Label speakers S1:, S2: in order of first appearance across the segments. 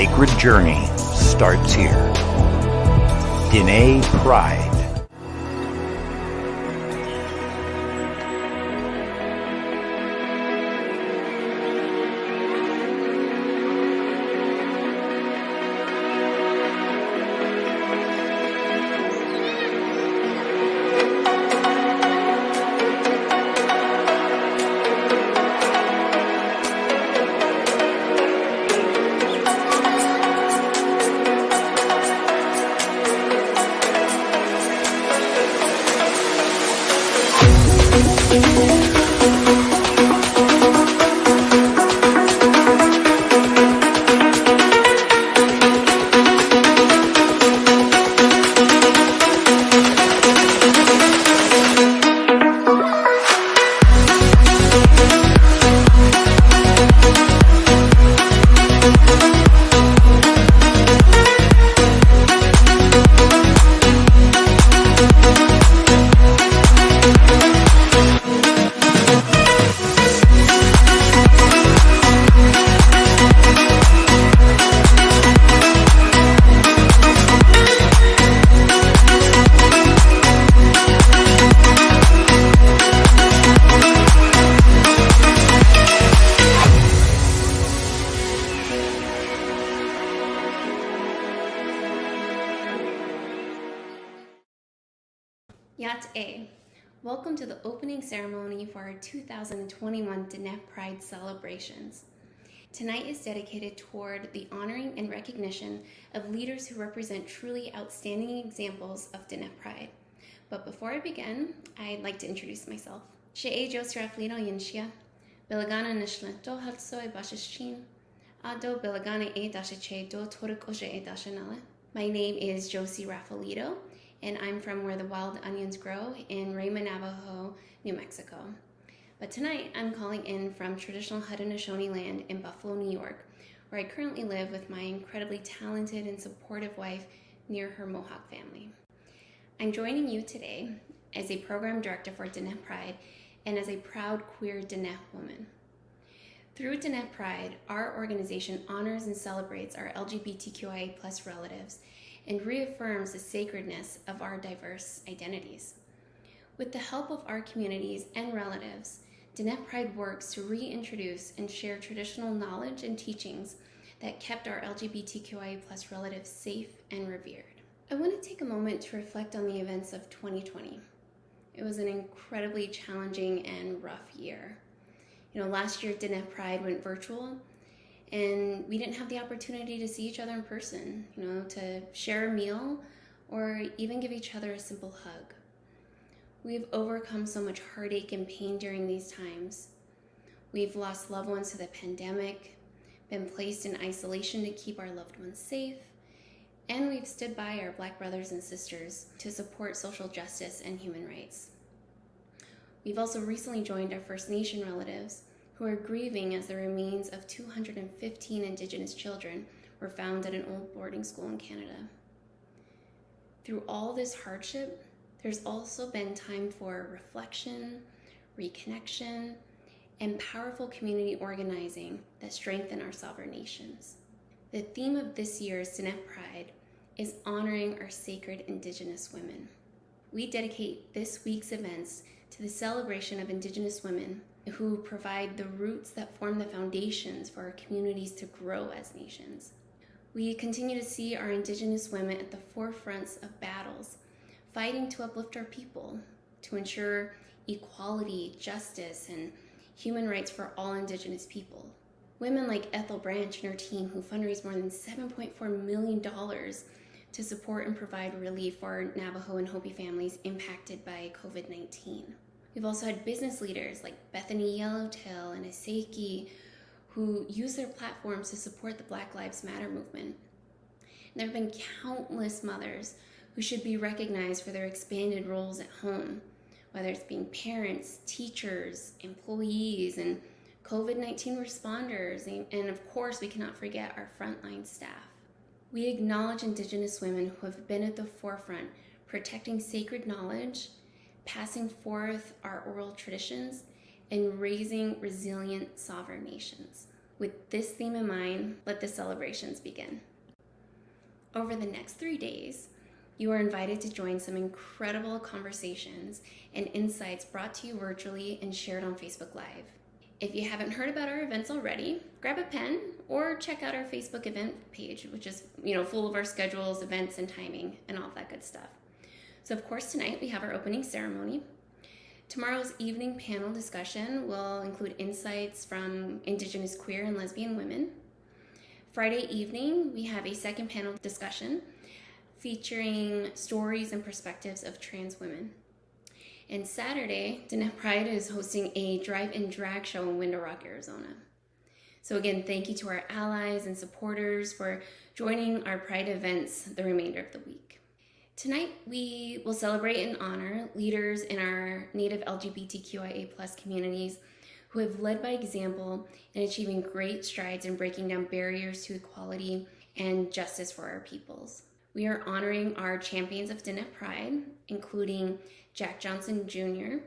S1: sacred journey starts here. Diné Pride.
S2: Náat'áanii. Welcome to the opening ceremony for our 2021 Diné Pride celebrations. Tonight is dedicated toward the honoring and recognition of leaders who represent truly outstanding examples of Diné Pride. But before I begin, I'd like to introduce myself. She'e Josraflino Yinshia, Bilagana Nishla do Halsoy Bashishchin, Ado Bilagana E Dashache do Toruk Oje E Dashanale. My name is Josie Rafaelito, and I'm from where the wild onions grow in Raymond, Navajo, New Mexico. But tonight, I'm calling in from traditional Haudenosaunee land in Buffalo, New York, where I currently live with my incredibly talented and supportive wife near her Mohawk family. I'm joining you today as a program director for Diné Pride and as a proud queer Diné woman. Through Diné Pride, our organization honors and celebrates our LGBTQIA+ relatives and reaffirms the sacredness of our diverse identities. With the help of our communities and relatives, Diné Pride works to reintroduce and share traditional knowledge and teachings that kept our LGBTQIA+ relatives safe and revered. I want to take a moment to reflect on the events of 2020. It was an incredibly challenging and rough year. Last year Diné Pride went virtual, and we didn't have the opportunity to see each other in person, to share a meal or even give each other a simple hug. We've overcome so much heartache and pain during these times. We've lost loved ones to the pandemic, been placed in isolation to keep our loved ones safe, and we've stood by our Black brothers and sisters to support social justice and human rights. We've also recently joined our First Nation relatives who are grieving as the remains of 215 Indigenous children were found at an old boarding school in Canada. Through all this hardship, there's also been time for reflection, reconnection, and powerful community organizing that strengthen our sovereign nations. The theme of this year's Diné Pride is honoring our sacred Indigenous women. We dedicate this week's events to the celebration of Indigenous women who provide the roots that form the foundations for our communities to grow as nations. We continue to see our Indigenous women at the forefronts of battles, fighting to uplift our people, to ensure equality, justice, and human rights for all Indigenous people. Women like Ethel Branch and her team who fundraised more than $7.4 million to support and provide relief for Navajo and Hopi families impacted by COVID-19. We've also had business leaders like Bethany Yellowtail and Aseki who use their platforms to support the Black Lives Matter movement. And there have been countless mothers who should be recognized for their expanded roles at home, whether it's being parents, teachers, employees, and COVID-19 responders, and of course we cannot forget our frontline staff. We acknowledge Indigenous women who have been at the forefront, protecting sacred knowledge, passing forth our oral traditions, and raising resilient sovereign nations. With this theme in mind, let the celebrations begin. Over the next 3 days, you are invited to join some incredible conversations and insights brought to you virtually and shared on Facebook Live. If you haven't heard about our events already, grab a pen or check out our Facebook event page, which is, full of our schedules, events, and timing, and all that good stuff. So, of course, tonight we have our opening ceremony. Tomorrow's evening panel discussion will include insights from Indigenous queer and lesbian women. Friday evening, we have a second panel discussion featuring stories and perspectives of trans women. And Saturday, Diné Pride is hosting a drive-in drag show in Window Rock, Arizona. So again, thank you to our allies and supporters for joining our Pride events the remainder of the week. Tonight, we will celebrate and honor leaders in our Native LGBTQIA+ communities who have led by example in achieving great strides in breaking down barriers to equality and justice for our peoples. We are honoring our champions of Diné Pride, including Jack Johnson Jr.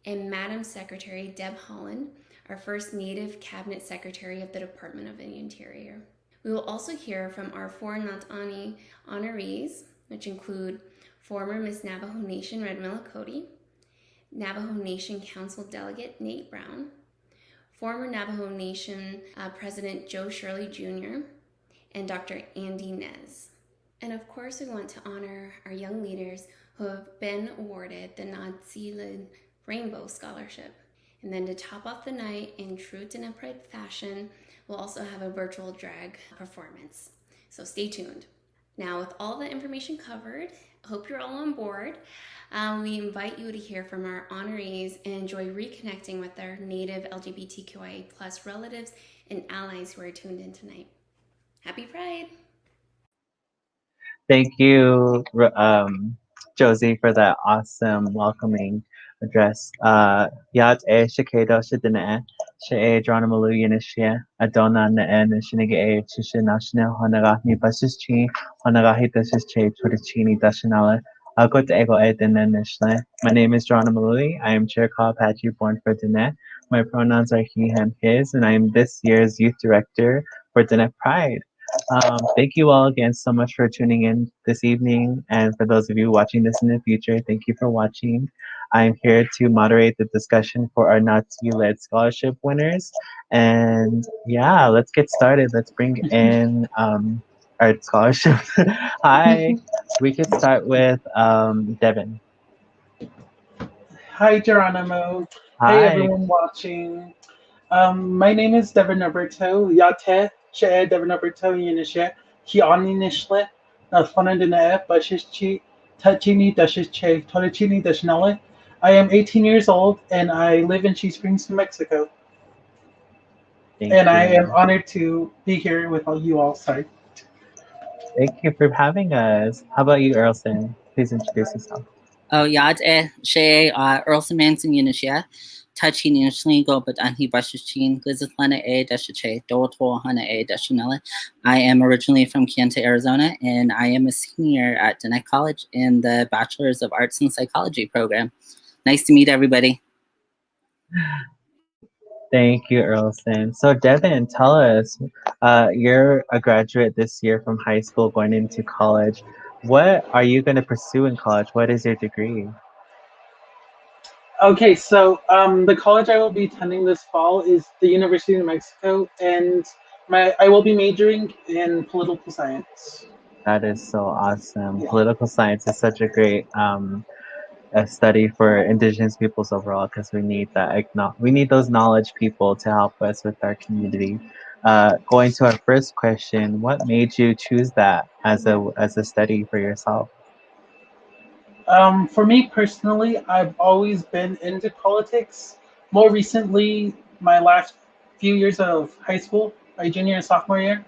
S2: and Madam Secretary Deb Holland, our first Native Cabinet Secretary of the Department of the Interior. We will also hear from our 4 Naat'áanii honorees, which include former Miss Navajo Nation Red Cody, Navajo Nation Council Delegate Nate Brown, former Navajo Nation President Joe Shirley Jr., and Dr. Andy Nez. And of course, we want to honor our young leaders who have been awarded the Náat'íilid Rainbow Scholarship. And then to top off the night in true Diné Pride fashion, we'll also have a virtual drag performance. So stay tuned. Now, with all the information covered, I hope you're all on board. We invite you to hear from our honorees and enjoy reconnecting with our Native LGBTQIA+ relatives and allies who are tuned in tonight. Happy Pride!
S3: Thank you, Josie, for that awesome welcoming address. Yat e shikedo shidene, she dronamalu yinishia, adona ne nishinige e chishinashne, honagahi basischi, honagahi dasische, turichini dashinale, agot ego e dene nishle. My name is Dronamalu. I am Chair Apache born for Diné. My pronouns are he, him, his, and I am this year's youth director for Diné Pride. Thank you all again so much for tuning in this evening. And for those of you watching this in the future, thank you for watching. I'm here to moderate the discussion for our Náat'íilid scholarship winners. And yeah, let's get started. Let's bring in our scholarship. Hi, we could start with Devin.
S4: Hi, Geronimo. Hey,
S3: Hi.
S4: everyone watching. My name is Devin Roberto. Yate, she Devin Roberto Yinishe, Kiani Nishle, Nafonandine, Bashichi, Tachini Dashiche, Torachini Dashnale. I am 18 years old and I live in Cheese Springs, New Mexico. I am honored to be here with all you all. Sorry.
S3: Thank you for having us. How about you, Earlson? Please introduce yourself.
S5: Oh, yad she Earlson Manson Unishia, touching initially go, but anhi bashishin, Glizatlana dashiche, Doto Hana dashinella. I am originally from Kenta, Arizona, and I am a senior at Diné College in the Bachelor's of Arts and Psychology program. Nice to meet everybody.
S3: Thank you, Earlson. So Devin, tell us, you're a graduate this year from high school going into college. What are you going to pursue in college? What is your degree?
S4: Okay, so the college I will be attending this fall is the University of New Mexico, and I will be majoring in political science.
S3: That is so awesome. Yeah. Political science is such a great a study for Indigenous peoples overall, because we need that. We need those knowledge people to help us with our community. Going to our first question, what made you choose that as a study for yourself?
S4: For me personally, I've always been into politics. More recently, my last few years of high school, my junior and sophomore year,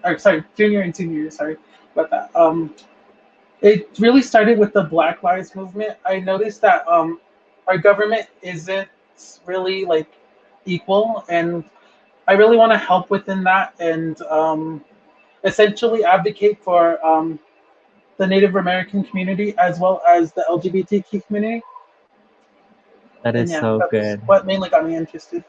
S4: junior and senior year, sorry about that. It really started with the Black Lives Movement. I noticed that our government isn't really equal, and I really want to help within that and essentially advocate for the Native American community as well as the LGBTQ community.
S3: That is so good.
S4: What mainly got me interested.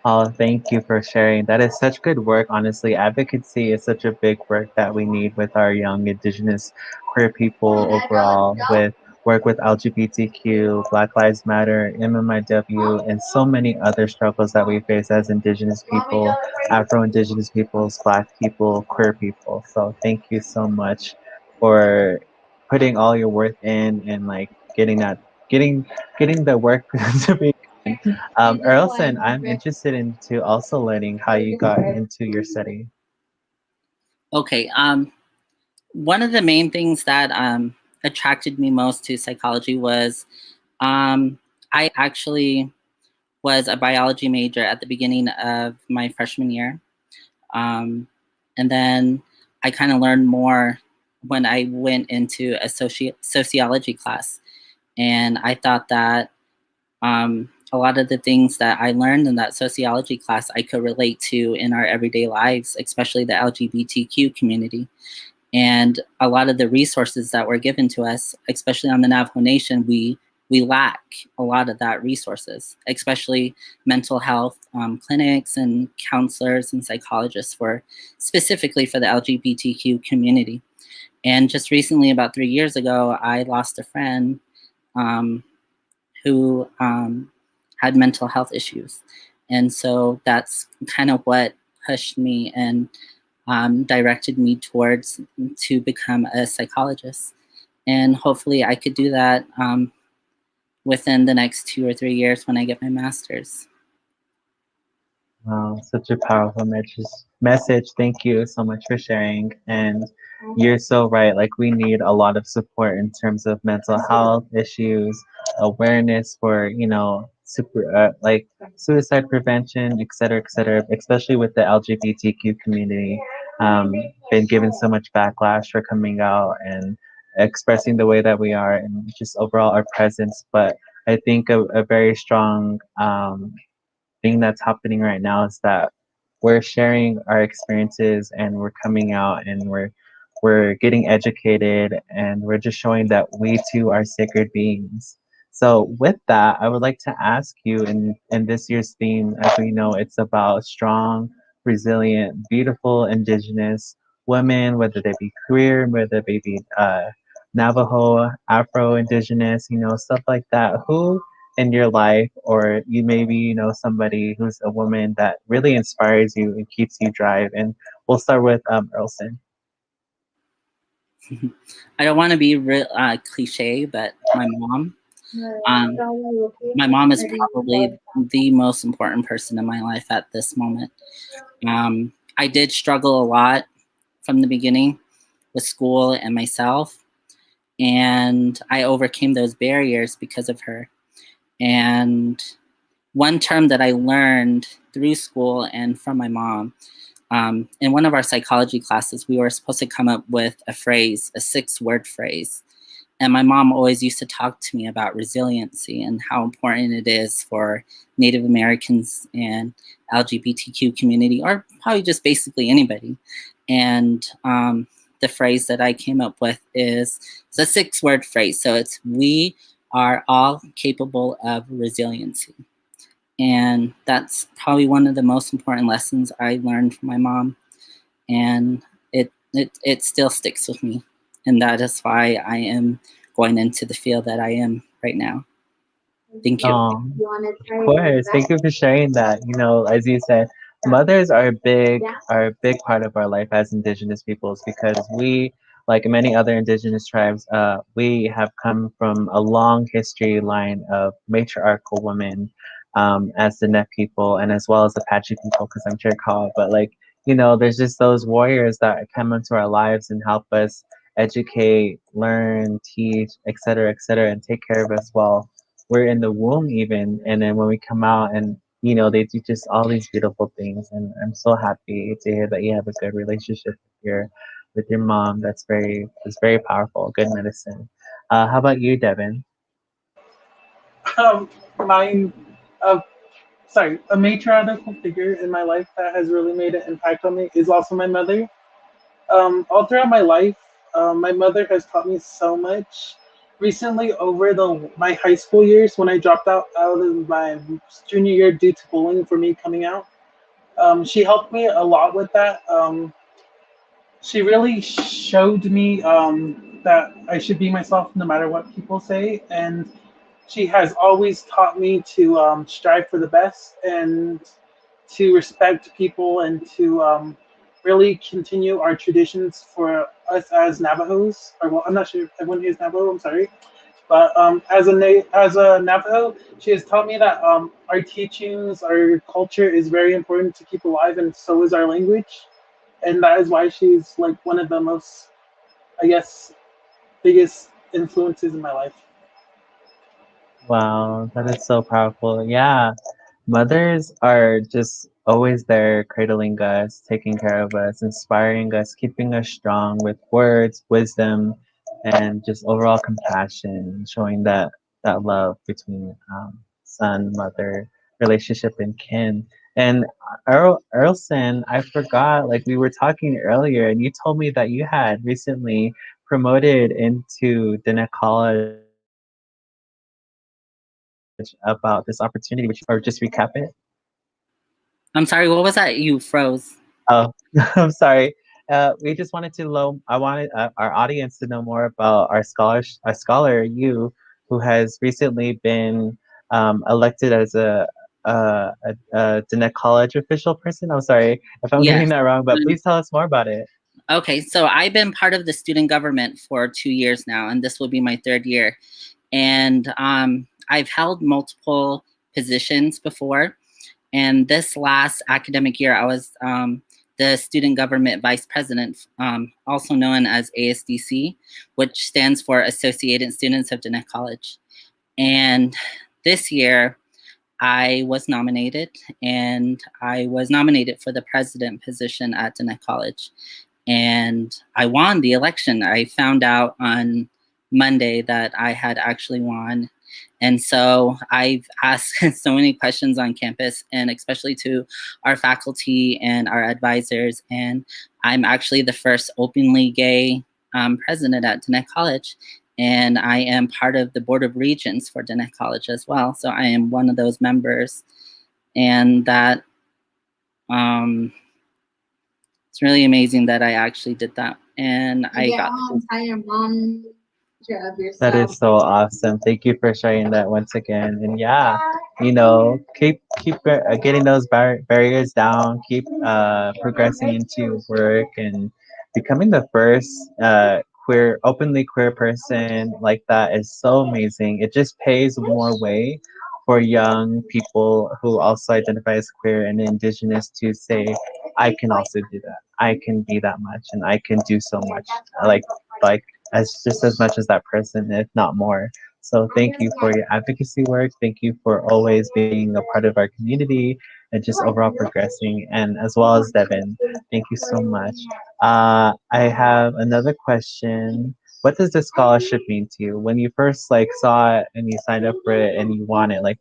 S3: Oh, thank you for sharing. That is such good work, honestly. Advocacy is such a big work that we need with our young Indigenous queer people overall, with work with LGBTQ, Black Lives Matter, MMIW, and so many other struggles that we face as Indigenous people, Afro-Indigenous peoples, Black people, queer people. So thank you so much for putting all your worth in and like getting that, getting, getting the work to be Erlson, I'm interested into also learning how you got into your study.
S5: Okay. One of the main things that attracted me most to psychology was I actually was a biology major at the beginning of my freshman year. And then I kind of learned more when I went into a sociology class. And I thought that a lot of the things that I learned in that sociology class I could relate to in our everyday lives, especially the LGBTQ community. And a lot of the resources that were given to us, especially on the Navajo Nation, we lack a lot of that resources, especially mental health clinics and counselors and psychologists for specifically for the LGBTQ community. And just recently, about 3 years ago, I lost a friend who had mental health issues. And so that's kind of what pushed me and directed me towards to become a psychologist. And hopefully I could do that within the next 2 or 3 years when I get my master's.
S3: Wow, such a powerful message. Thank you so much for sharing. And you're so right. Like, we need a lot of support in terms of mental health issues, awareness for, like suicide prevention, et cetera, especially with the LGBTQ community. Been given so much backlash for coming out and expressing the way that we are and just overall our presence. But I think a very strong thing that's happening right now is that we're sharing our experiences and we're coming out and we're getting educated and we're just showing that we too are sacred beings. So with that, I would like to ask you in this year's theme, as we know, it's about strong, resilient, beautiful Indigenous women, whether they be queer, whether they be Navajo, Afro Indigenous, stuff like that. Who in your life, or you maybe somebody who's a woman that really inspires you and keeps you drive? And we'll start with Erlson.
S5: I don't want to be real cliche, but my mom. My mom is probably the most important person in my life at this moment. I did struggle a lot from the beginning with school and myself, and I overcame those barriers because of her. And one term that I learned through school and from my mom, in one of our psychology classes, we were supposed to come up with a phrase, a 6-word phrase. And my mom always used to talk to me about resiliency and how important it is for Native Americans and LGBTQ community, or probably just basically anybody. And the phrase that I came up with is, it's a 6-word phrase. So it's, we are all capable of resiliency. And that's probably one of the most important lessons I learned from my mom. And it still sticks with me. And that is why I am going into the field that I am right now. Thank you.
S3: Of course. Thank you for sharing that. As you said, mothers are a big part of our life as Indigenous peoples, because we, like many other Indigenous tribes, we have come from a long history line of matriarchal women, as the Net people and as well as the Apache people, because I'm Chiricahua. But there's just those warriors that come into our lives and help us educate, learn, teach, et cetera, and take care of us while we're in the womb even. And then when we come out, and they teach us all these beautiful things. And I'm so happy to hear that you have a good relationship with your mom. That's very powerful, good medicine. How about you, Devin?
S4: Um, mine, uh, sorry, a matriarchal figure in my life that has really made an impact on me is also my mother. All throughout my life, my mother has taught me so much. recently over my high school years when I dropped out of my junior year due to bullying for me coming out. She helped me a lot with that. She really showed me that I should be myself no matter what people say, and she has always taught me to strive for the best and to respect people and to really continue our traditions for us as Navajos. Or well, I'm not sure if everyone here is Navajo. I'm sorry, but as a Navajo, she has taught me that our teachings, our culture is very important to keep alive, and so is our language, and that is why she's like one of the most, I guess, biggest influences in my life.
S3: Wow, that is so powerful. Yeah, mothers are just always there, cradling us, taking care of us, inspiring us, keeping us strong with words, wisdom, and just overall compassion, showing that love between son, mother, relationship, and kin. And Erlson, I forgot, like we were talking earlier, and you told me that you had recently promoted into Diné College about this opportunity, which or just recap it?
S5: I'm sorry, what was that? You froze.
S3: Oh, I'm sorry. We just wanted to know. I wanted our audience to know more about our scholar, you, who has recently been elected as a Diné College official person. I'm sorry if I'm getting
S5: Yes.
S3: that wrong, but please tell us more about it.
S5: Okay, so I've been part of the student government for 2 years now, and this will be my 3rd year. And I've held multiple positions before. And this last academic year, I was the student government vice president, also known as ASDC, which stands for Associated Students of Diné College. And this year, I was nominated, and I was nominated for the president position at Diné College. And I won the election. I found out on Monday that I had actually won. And so I've asked so many questions on campus, and especially to our faculty and our advisors. And I'm actually the first openly gay president at Diné College. And I am part of the Board of Regents for Diné College as well. So I am one of those members. And that it's really amazing that I actually did that. And I got
S6: your mom of yourself.
S3: That is so awesome. Thank you for sharing that once again. And yeah, you know, keep getting those barriers down. Keep progressing into your work and becoming the first openly queer person like that is so amazing. It just paves more way for young people who also identify as queer and indigenous to say, I can also do that. I can be that much, and I can do so much. Like as just as much as that person, if not more. So thank you for your advocacy work. Thank you for always being a part of our community and just overall progressing. And as well as Devin, thank you so much. I have another question. What does this scholarship mean to you? When you first like saw it and you signed up for it and you want it, like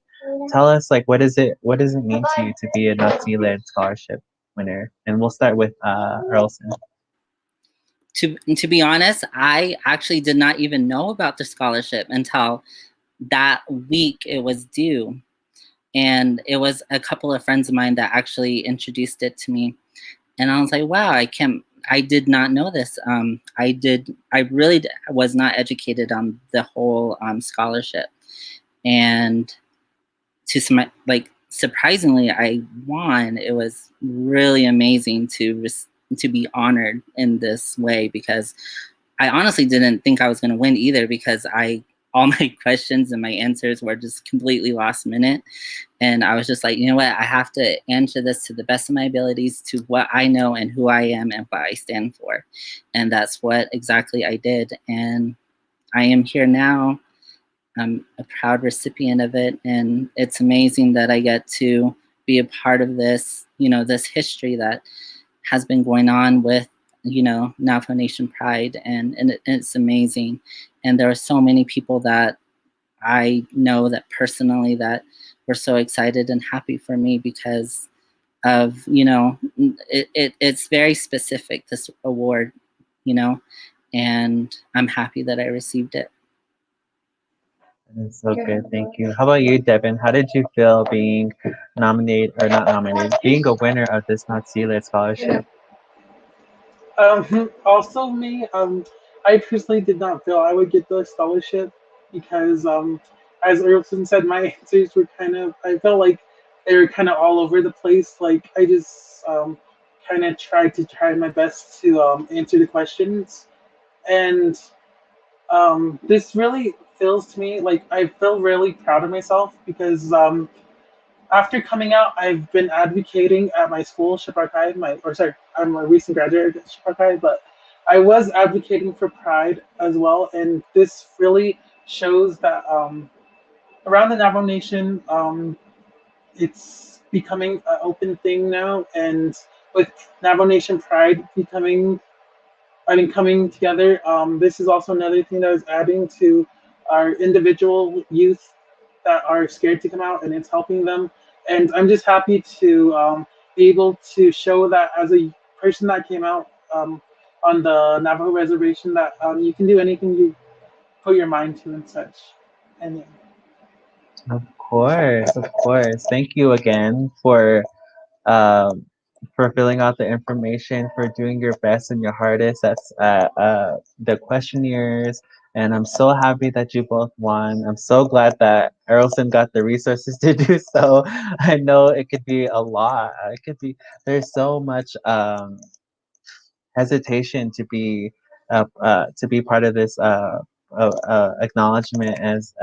S3: tell us like what does it mean to you to be a Nááts'íilid scholarship winner? And we'll start with Erlson.
S5: To be honest, I actually did not even know about the scholarship until that week it was due. And it was a couple of friends of mine that actually introduced it to me. And I was like, wow, I did not know this. I really was not educated on the whole scholarship. And surprisingly, I won. It was really amazing to be honored in this way, because I honestly didn't think I was going to win either, because all my questions and my answers were just completely last minute. And I was just like, you know what, I have to answer this to the best of my abilities, to what I know and who I am and what I stand for. And that's what exactly I did. And I am here now. I'm a proud recipient of it. And it's amazing that I get to be a part of this, this history that has been going on with, Navajo Nation Pride, and it's amazing. And there are so many people that I know that personally that were so excited and happy for me because of, it's very specific, this award, and I'm happy that I received it.
S3: That's so good. Thank you. How about you, Devin? How did you feel being nominated, or not nominated, being a winner of this Nááts'íilid scholarship?
S4: Also me, I personally did not feel I would get the scholarship because, as Erlson said, my answers were I felt like they were kind of all over the place. Like I just kind of tried my best to answer the questions, and this really feels to me like I feel really proud of myself because after coming out, I've been advocating at my school, Shiprock High. I'm a recent graduate at Shiprock High, but I was advocating for Pride as well, and this really shows that around the Navajo Nation, it's becoming an open thing now, and with Navajo Nation Pride coming together, this is also another thing that is adding to our individual youth that are scared to come out, and it's helping them. And I'm just happy to be able to show that as a person that came out on the Navajo reservation, that you can do anything you put your mind to and such. And yeah.
S3: Of course, of course. Thank you again um, for filling out the information, for doing your best and your hardest. That's the questionnaires. And I'm so happy that you both won. I'm so glad that Errolson got the resources to do so. I know it could be a lot. It could be, there's so much hesitation to be part of this acknowledgement, as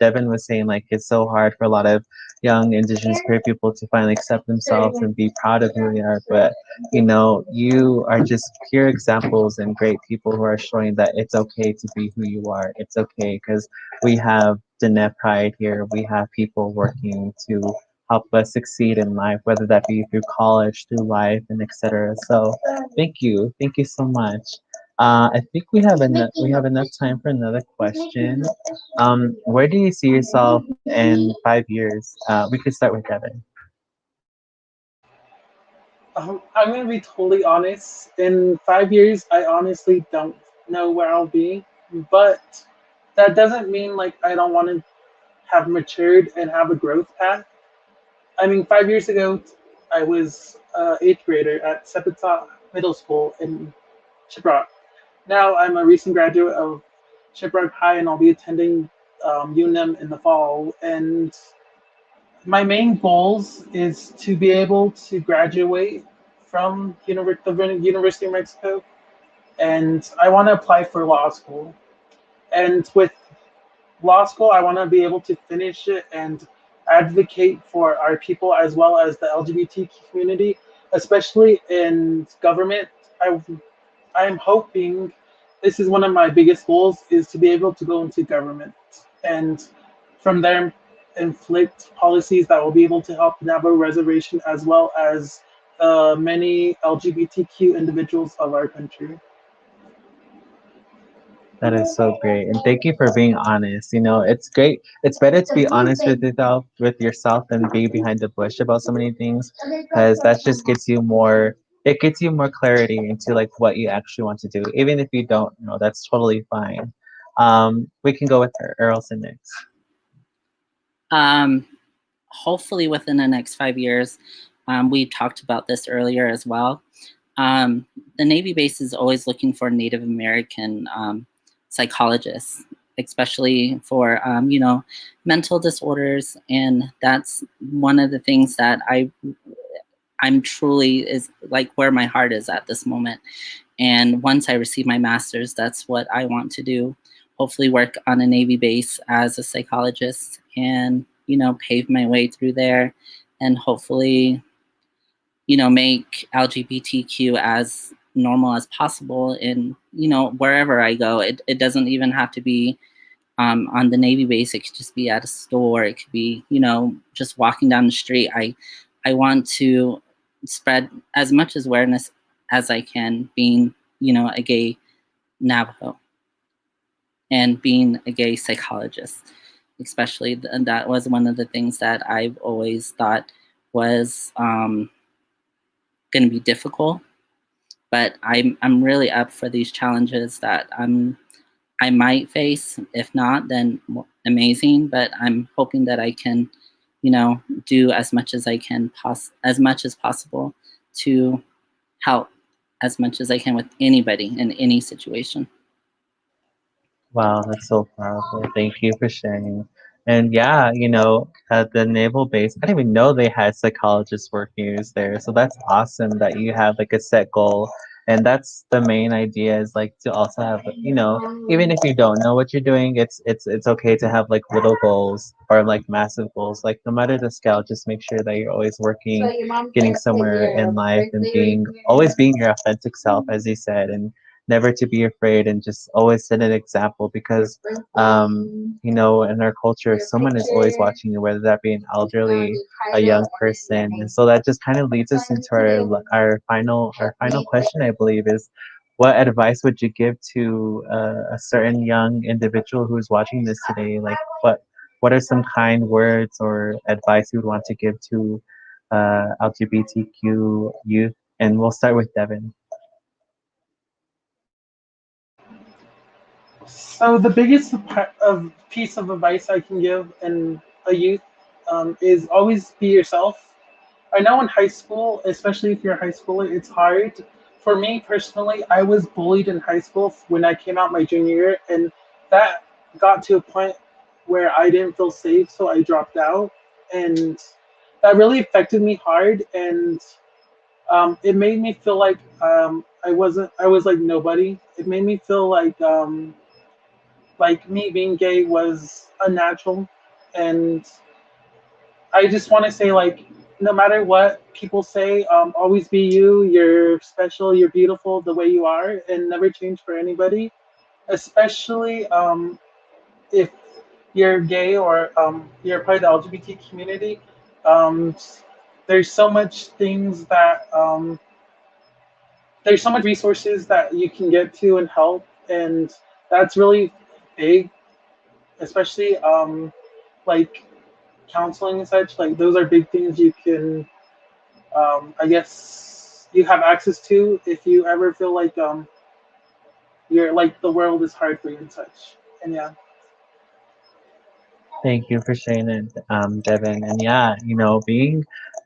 S3: Devin was saying, like it's so hard for a lot of young Indigenous queer people to finally accept themselves and be proud of who they are. But you know, you are just pure examples and great people who are showing that it's okay to be who you are. It's okay because we have Diné Pride here. We have people working to help us succeed in life, whether that be through college, through life, and etc. So thank you so much. I think we have enough time for another question. Where do you see yourself in 5 years? We could start with Devin.
S4: I'm gonna be totally honest. In 5 years, I honestly don't know where I'll be, but that doesn't mean like I don't want to have matured and have a growth path. I mean, 5 years ago, I was eighth grader at Sepetsa Middle School in Shiprock. Now I'm a recent graduate of Shiprock High, and I'll be attending UNEM in the fall. And my main goals is to be able to graduate from the University of Mexico, and I want to apply for law school. And with law school, I want to be able to finish it and advocate for our people as well as the LGBT community, especially in government. I'm hoping this is one of my biggest goals is to be able to go into government and from there inflict policies that will be able to help the Navajo reservation as well as many LGBTQ individuals of our country.
S3: That is so great, and thank you for being honest. You know, it's great. It's better to be honest with yourself than be behind the bush about so many things, because that just gets you more. It gets you more clarity into like what you actually want to do, even if you don't know. That's totally fine. We can go with Errolson next.
S5: Hopefully within the next 5 years, we talked about this earlier as well. The Navy base is always looking for Native American psychologists, especially for mental disorders, and that's one of the things that I'm truly is like where my heart is at this moment. And once I receive my master's, that's what I want to do. Hopefully work on a Navy base as a psychologist and, pave my way through there and hopefully, make LGBTQ as normal as possible in, wherever I go. It doesn't even have to be on the Navy base. It could just be at a store. It could be, just walking down the street. I want to spread as much awareness as I can being, a gay Navajo and being a gay psychologist, especially. And that was one of the things that I've always thought was going to be difficult, but I'm really up for these challenges that I'm I might face. If not, then amazing. But I'm hoping that I can, do as much as I can, as much as possible, to help as much as I can with anybody in any situation.
S3: Wow, that's so powerful. Thank you for sharing. And yeah, at the naval base, I didn't even know they had psychologists working there. So that's awesome that you have like a set goal. And that's the main idea is like to also have, even if you don't know what you're doing, it's okay to have like little goals or like massive goals. Like no matter the scale, just make sure that you're always working, getting somewhere in life and always being your authentic self, as you said, and never to be afraid and just always set an example because in our culture someone is always watching you, whether that be an elderly, a young person. And so that just kind of leads us into our final question, I believe, is what advice would you give to a certain young individual who's watching this today? Like what are some kind words or advice you would want to give to LGBTQ youth? And we'll start with Devin.
S4: So the biggest piece of advice I can give in a youth is always be yourself. I know in high school, especially if you're a high schooler, it's hard. For me personally, I was bullied in high school when I came out my junior year, and that got to a point where I didn't feel safe, so I dropped out, and that really affected me hard. And it made me feel like I was like nobody. It made me feel like me being gay was unnatural, and I just want to say, like, no matter what people say, always be you. You're special. You're beautiful the way you are, and never change for anybody. Especially if you're gay or you're part of the LGBT community. Um, there's so much things that there's so much resources that you can get to and help, and that's really big. Especially like counseling and such. Like those are big things you can I guess you have access to if you ever feel like you're like the world is hard for you and such. And yeah.
S3: Thank you for sharing it, Devin. And yeah,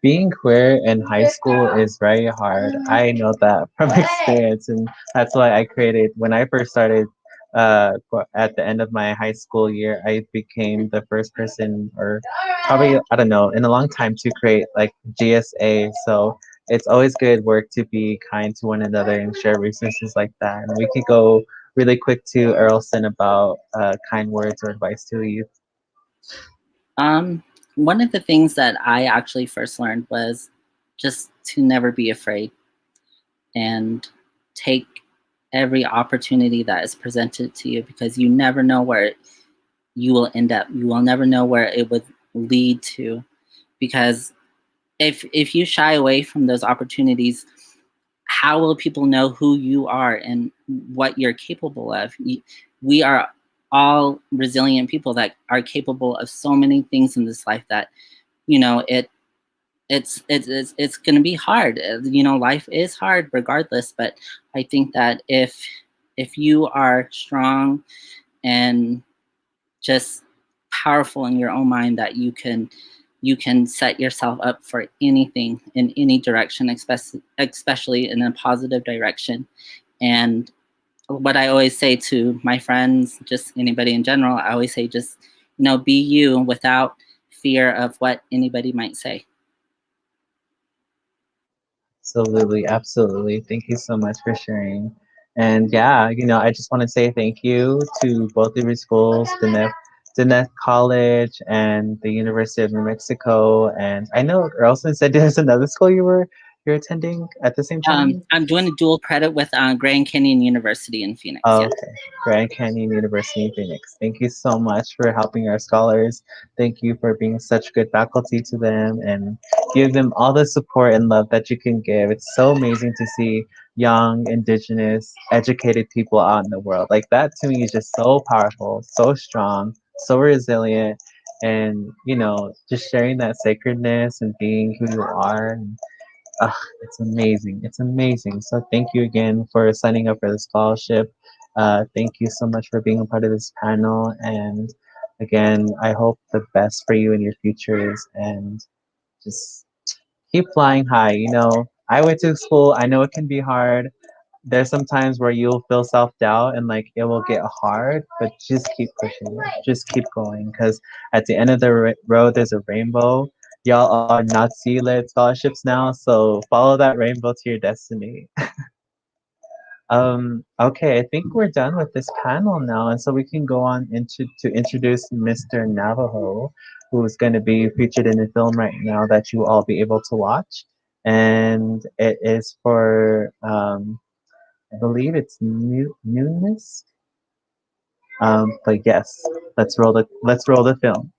S3: being queer in high school is very hard. I know that from experience, and that's why I created when I first started. At the end of my high school year, I became the first person, or probably I don't know, in a long time to create like GSA. So it's always good work to be kind to one another and share resources like that. And we could go really quick to Earlson about kind words or advice to you.
S5: One of the things that I actually first learned was just to never be afraid and take every opportunity that is presented to you, because you never know where you will end up. You will never know where it would lead to, because if you shy away from those opportunities, how will people know who you are and what you're capable of? We are all resilient people that are capable of so many things in this life that, it's going to be hard. Life is hard regardless. But I think that if you are strong and just powerful in your own mind, that you can set yourself up for anything in any direction, especially in a positive direction. And what I always say to my friends, just anybody in general, I always say, just, be you without fear of what anybody might say.
S3: Absolutely, absolutely. Thank you so much for sharing. And yeah, I just want to say thank you to both of your schools, Diné College and the University of New Mexico. And I know Erlson said there's another school you're attending at the same time.
S5: I'm doing a dual credit with Grand Canyon University in Phoenix.
S3: Oh, okay. Grand Canyon University in Phoenix. Thank you so much for helping our scholars. Thank you for being such good faculty to them and give them all the support and love that you can give. It's so amazing to see young, indigenous, educated people out in the world. Like that to me is just so powerful, so strong, so resilient. And, just sharing that sacredness and being who you are. And, it's amazing. It's amazing. So thank you again for signing up for the scholarship. Thank you so much for being a part of this panel. And again, I hope the best for you in your futures and just keep flying high. You know, I went to school. I know it can be hard. There's some times where you'll feel self-doubt and like it will get hard, but just keep pushing it. Just keep going because at the end of the road, there's a rainbow. Y'all are Nááts'íilid scholarships now, so follow that rainbow to your destiny. Okay, I think we're done with this panel now, and so we can go on to introduce Mr. Navajo, who's going to be featured in a film right now that you will all be able to watch, and it is for I believe it's newness. But yes, let's roll the film.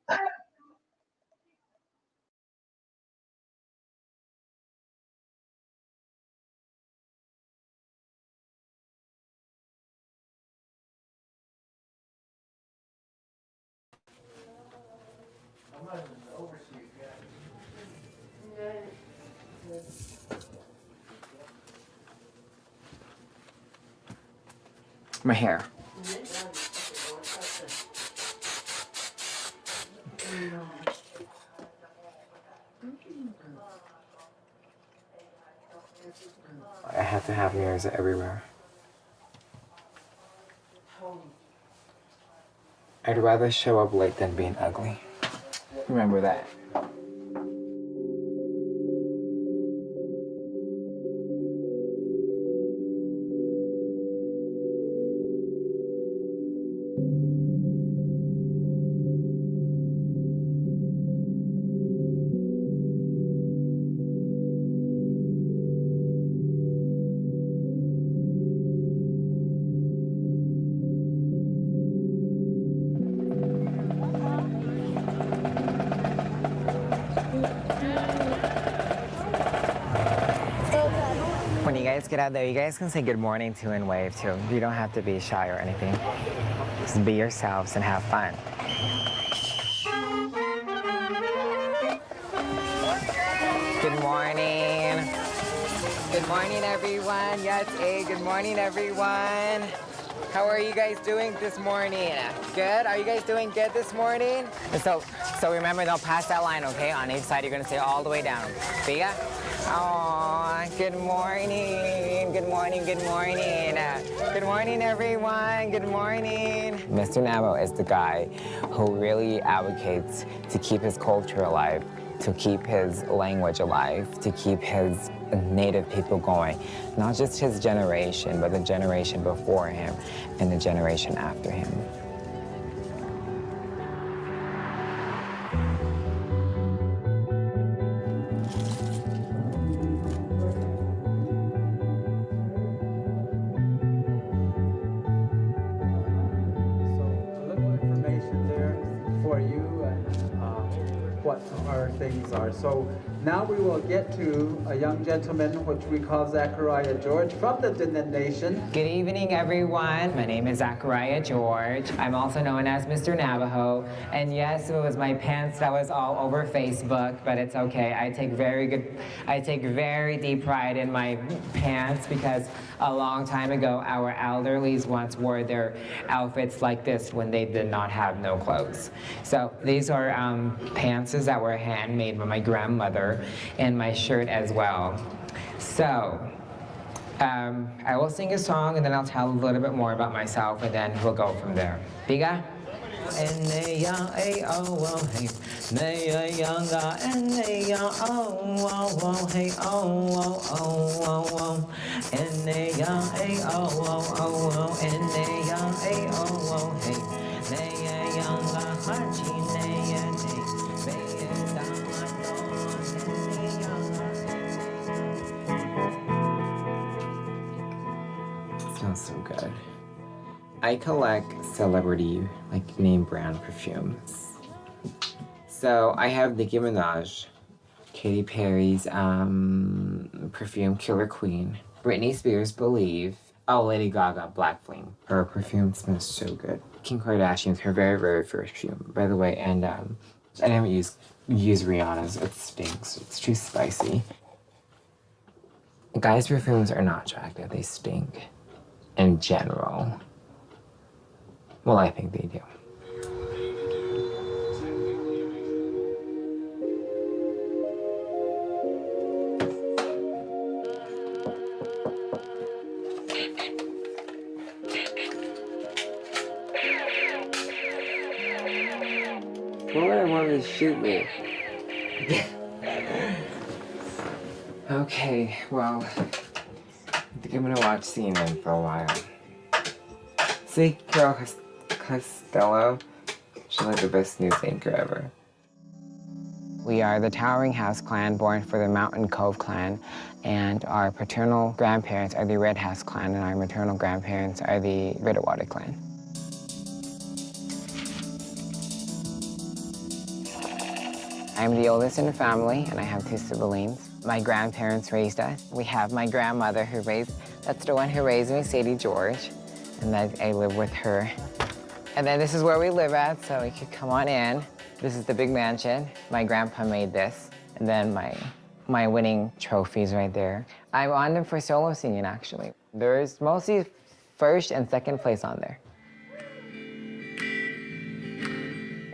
S7: My hair. I have to have mirrors everywhere. I'd rather show up late than being ugly. Remember that. When you guys get out there, you guys can say good morning too and wave too. You don't have to be shy or anything. Just be yourselves and have fun. Good morning. Good morning, everyone. Yes, good morning, everyone. How are you guys doing this morning? Good? Are you guys doing good this morning? So remember, don't pass that line, okay? On each side, you're gonna say all the way down. Biga? Oh, good morning. Good morning, good morning. Good morning, everyone. Good morning. Mr. Navajo is the guy who really advocates to keep his culture alive, to keep his language alive, to keep his native people going. Not just his generation, but the generation before him and the generation after him.
S8: What our things are. So now we will get to a young gentleman, which we call Zachariah George, from the Diné Nation.
S9: Good evening, everyone. My name is Zachariah George. I'm also known as Mr. Navajo. And yes, it was my pants that was all over Facebook, but it's okay. I take very deep pride in my pants because a long time ago, our elderlies once wore their outfits like this when they did not have no clothes. So these are pants that were handmade by my grandmother, and my shirt as well. So I will sing a song and then I'll tell a little bit more about myself and then we'll go from there. Biga?
S7: Smells so good. I collect celebrity, like, name brand perfumes. So I have Nicki Minaj, Katy Perry's perfume Killer Queen, Britney Spears Believe, oh, Lady Gaga Black Flame. Her perfume smells so good. Kim Kardashian's her very, very first perfume, by the way, and I didn't use Rihanna's. It stinks. It's too spicy. Guys' perfumes are not attractive. They stink. In general.
S10: Well, I think they do. What would I want to shoot me? Okay, well, I think I'm gonna watch CNN for a while. See, Carol Costello, she's like the best news anchor ever. We are the Towering House clan, born for the Mountain Cove clan, and our paternal grandparents are the Red House clan, and our maternal grandparents are the Bitterwater clan. I'm the oldest in the family, and I have 2 siblings. My grandparents raised us. We have my grandmother that's the one who raised me, Sadie George, and I live with her. And then this is where we live at, so you could come on in. This is the big mansion. My grandpa made this, and then my winning trophies right there. I'm on them for solo singing, actually. There's mostly 1st and 2nd place on there.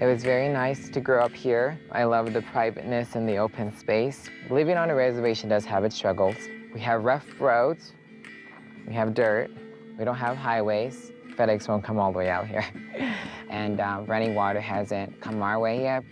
S10: It was very nice to grow up here. I love the privateness and the open space. Living on a reservation does have its struggles. We have rough roads, we have dirt, we don't have highways. FedEx won't come all the way out here. And running water hasn't come our way yet.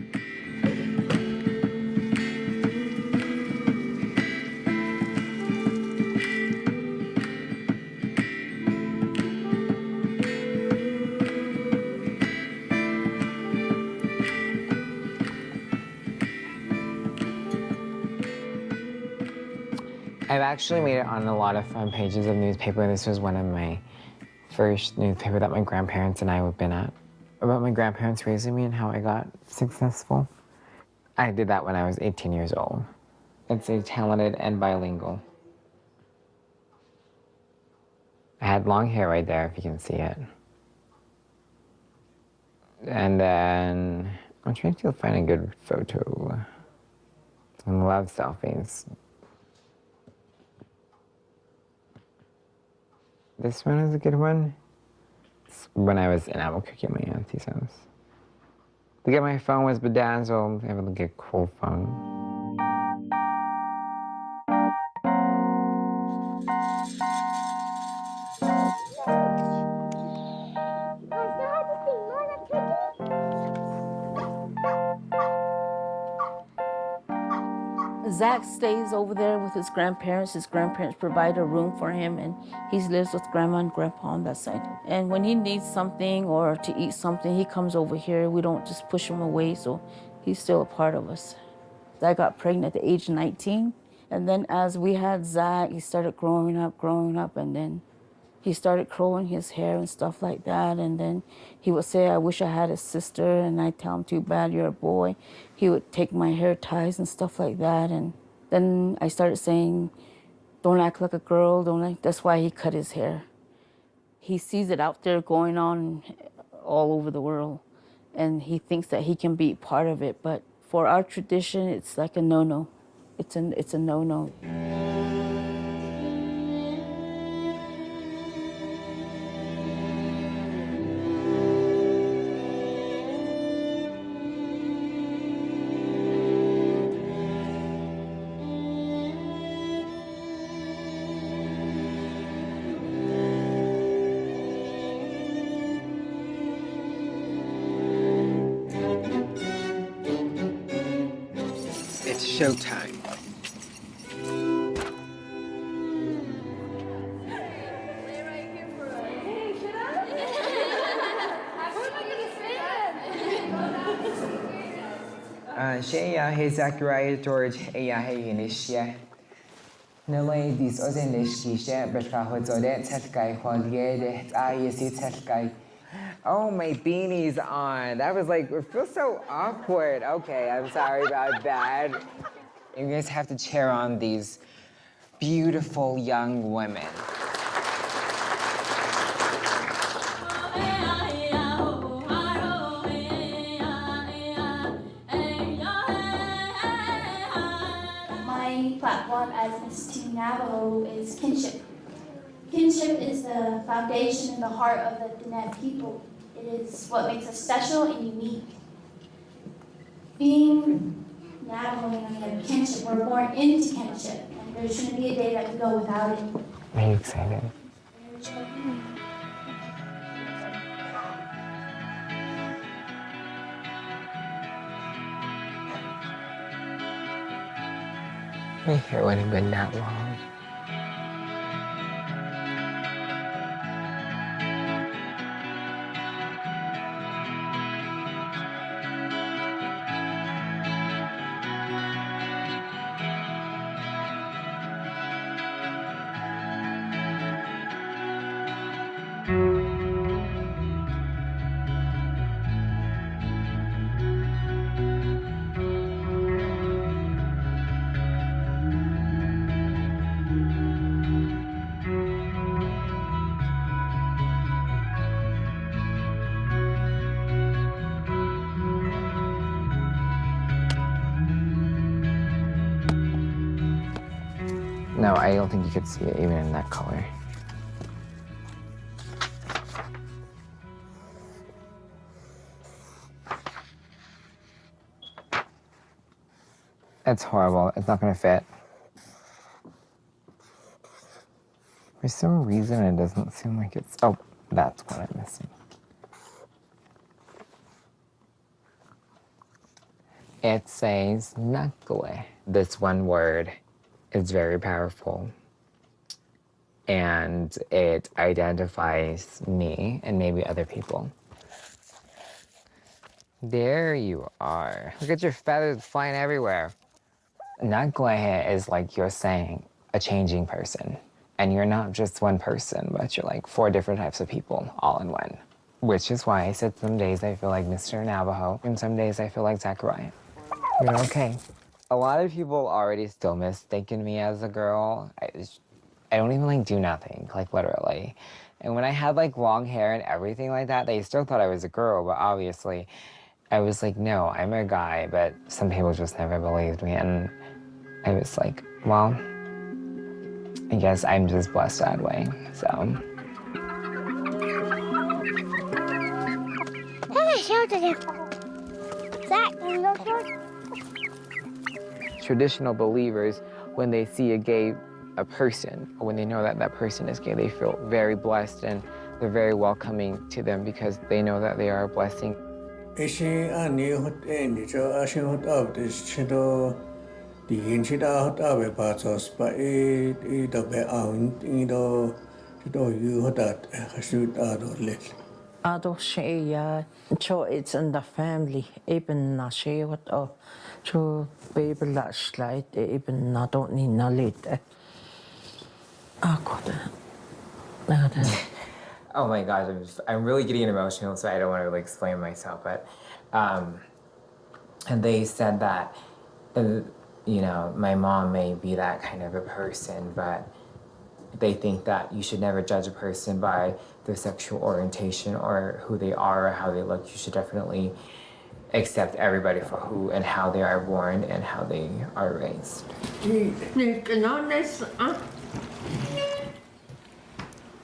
S10: I've actually made it on a lot of front pages of newspaper. This was one of my first newspaper that my grandparents and I have been at. About my grandparents raising me and how I got successful. I did that when I was 18 years old. It's a talented and bilingual. I had long hair right there, if you can see it. And then I'm trying to find a good photo. I love selfies. This one is a good one. It's when I was in Albuquerque at my auntie's house. Look at my phone was bedazzled. I have a cool phone.
S11: Zach stays over there with his grandparents. His grandparents provide a room for him, and he lives with grandma and grandpa on that side. And when he needs something or to eat something, he comes over here. We don't just push him away, so he's still a part of us. I got pregnant at the age of 19, and then as we had Zach, he started growing up, and then he started curling his hair and stuff like that, and then he would say, I wish I had a sister, and I'd tell him, too bad, you're a boy. He would take my hair ties and stuff like that, and then I started saying, don't act like a girl, that's why he cut his hair. He sees it out there going on all over the world, and he thinks that he can be part of it, but for our tradition, it's like a no-no. It's a no-no.
S10: It's showtime. Shea he Zachariah George Aya he Inishia. Nile dis Ozenish Betrahozodet Setkai Holier Ayesi Setkai. Oh, my beanie's on. That was like, it feels so awkward. Okay, I'm sorry about that. You guys have to cheer on these beautiful young women.
S12: My platform as Miss Teen Navajo is kinship. Kinship is the foundation and the heart of the Diné people. It is what makes us special and unique. Being Navajo, we have kinship. We're born into kinship, and there shouldn't be a day that we go without it.
S10: Are you excited? My hair wouldn't have been that long. No, I don't think you could see it even in that color. It's horrible. It's not gonna fit. For some reason, it doesn't seem like it's... Oh, that's what I'm missing. It says nakwe. This one word is very powerful. And it identifies me and maybe other people. There you are. Look at your feathers flying everywhere. Nakwe is like you're saying a changing person. And you're not just one person, but you're like 4 different types of people all in one. Which is why I said some days I feel like Mr. Navajo, and some days I feel like Zachariah. You're okay. A lot of people already still mistaken me as a girl. I don't even like do nothing, like literally. And when I had like long hair and everything like that, they still thought I was a girl, but obviously I was like, no, I'm a guy, but some people just never believed me. And I was like, well, I guess I'm just blessed that way, so. Traditional believers, when they see a person, or when they know that that person is gay, they feel very blessed and they're very welcoming to them because they know that they are a blessing.
S11: It's in the family. Even na she what so baby lash light even na don't need na late.
S10: Oh my gosh, I'm really getting emotional, so I don't want to really explain myself, but and they said that you know, my mom may be that kind of a person, but they think that you should never judge a person by their sexual orientation or who they are or how they look. You should definitely accept everybody for who and how they are born and how they are raised.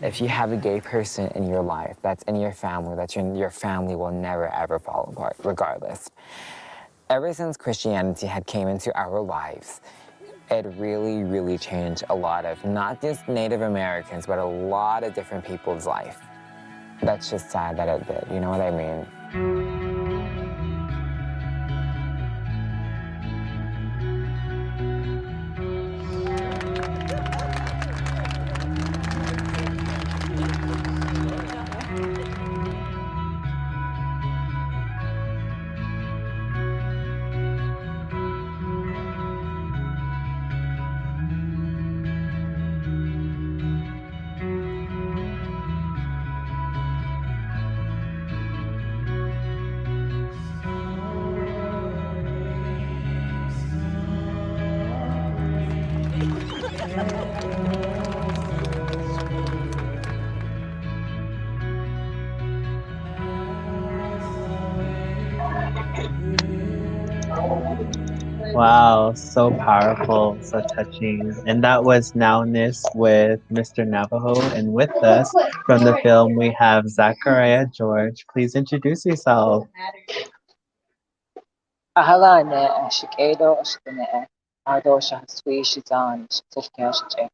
S10: If you have a gay person in your life, that's in your family, your family will never ever fall apart, regardless. Ever since Christianity had came into our lives, it really, really changed a lot of, not just Native Americans, but a lot of different people's life. That's just sad that it did, you know what I mean?
S3: Wow, so powerful, so touching. And that was Nowness with Mr. Navajo. And with us from the film, we have Zachariah George. Please introduce yourself.
S10: Ahalane, Shikado, Shikane, Ardosha, Sui, Shizan, Shikashche,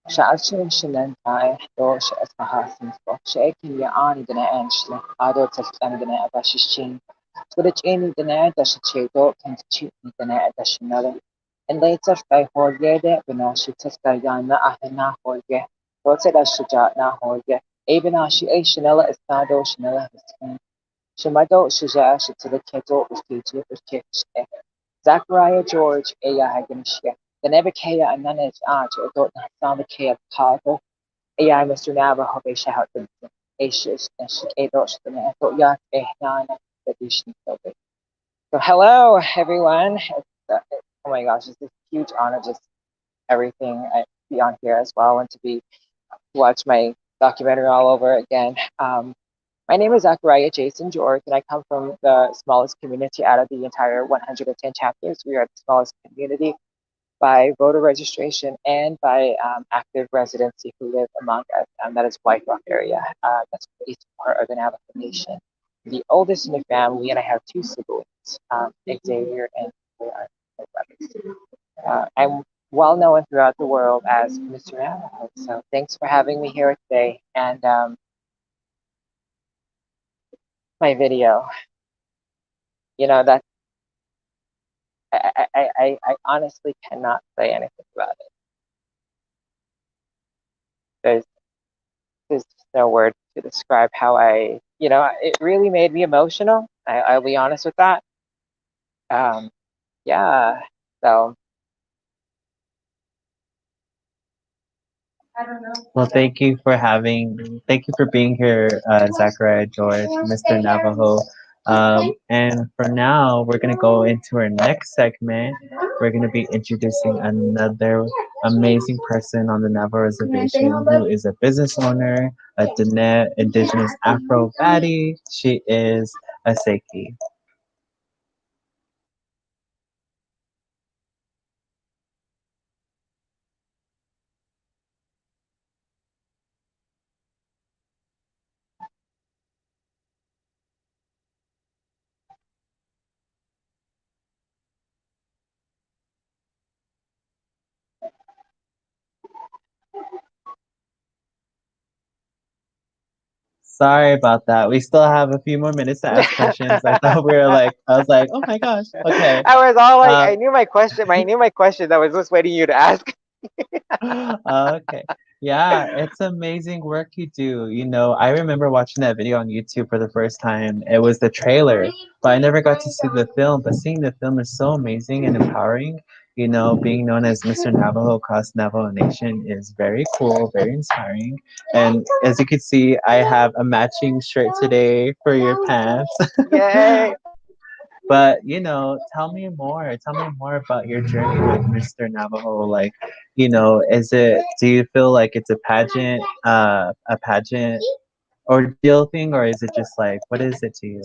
S10: Sha'achin Shilentai, Dosh, Aspahasin, Shaking Yaani, the Anshla, Ado Tastan, the Abashishin, Twitch any the Nadashi, Dot, and cheat me the Nadashinella. And later by Horgede, Benashi Taskayana, Ahana Horge, Rosetta Shujat, Horge, Abenashi, A Chanella, Estado, Chanella, Shimado Shuja Shitiliketo Ufiji Ukitch Zachariah George Aya Haganishia. The Nebekaya and Nanage Arch or Dot Nasamikea Cargo Aya Mr. Navajo Shout Ashish and Shikadosh the Nato Yat Ehnana Edition. So hello everyone. Oh my gosh, it's a huge honor just everything I be on here as well and to be watch my documentary all over again. My name is Zachariah Jason George, and I come from the smallest community out of the entire 110 chapters. We are the smallest community by voter registration and by active residency who live among us. That is White Rock area. That's the eastern part of the Navajo Nation. The oldest in the family, and I have two siblings, Xavier and they are my brothers. I'm well known throughout the world as Mr. Navajo. So thanks for having me here today. And my video, that I honestly cannot say anything about it. There's just no word to describe how it really made me emotional. I'll be honest with that. Yeah, so.
S3: Well, thank you for being here, Zachariah George, Mr. Navajo. And for now, we're going to go into our next segment. We're going to be introducing another amazing person on the Navajo Reservation who is a business owner, a Diné Indigenous Afro baddie. She is a Seiki. Sorry about that. We still have a few more minutes to ask questions. I was like, oh my gosh. Okay.
S10: I was all like, I knew my question. I knew my question. I was just waiting you to ask.
S3: Okay. Yeah, it's amazing work you do. I remember watching that video on YouTube for the first time. It was the trailer, but I never got to see the film. But seeing the film is so amazing and empowering. Being known as Mr. Navajo across Navajo Nation is very cool, very inspiring. And as you can see, I have a matching shirt today for your pants.
S10: Yay!
S3: But tell me more. Tell me more about your journey with Mr. Navajo. Like, do you feel like it's a pageant ordeal thing, or is it just like, what is it to you?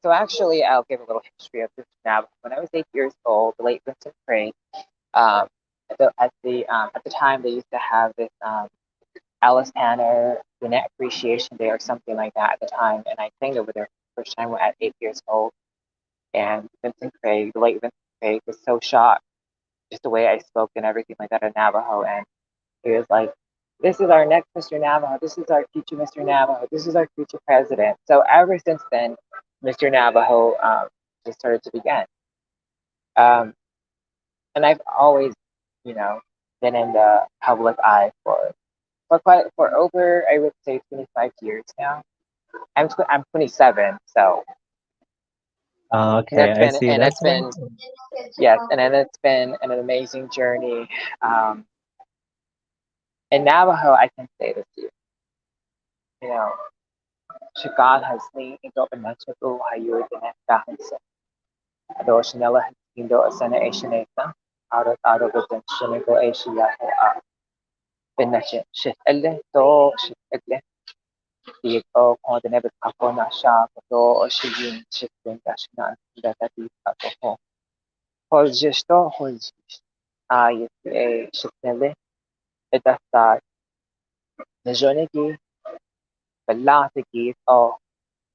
S10: So actually, I'll give a little history of Mr. Navajo. When I was 8 years old, the late Vincent Pride, at the time they used to have this Alice Tanner Diné Appreciation Day or something like that at the time, and I sang over there for the first time at 8 years old. And Vincent Craig, the late Vincent Craig, was so shocked just the way I spoke and everything like that in Navajo, and he was like, "This is our next Mr. Navajo. This is our future Mr. Navajo. This is our future president." So ever since then, Mr. Navajo just started to begin. And I've always, been in the public eye for over, I would say, 25 years now. I'm 27, so.
S3: Okay, I see.
S10: It's been yes, and then it's been an amazing journey. In Navajo, I can say this to you. Shikal has ni ito panachaku hayu dinakahansa. Adoshanella hindo asana ashaneta. Out of the shinigo ashiya pinachin shit elle to shit elle. Digo ko Diné ako na siya ko oshigin chicken dashina datati ako. Holjisto holjist. Yeti shiknele edasta nejonegi belatigi o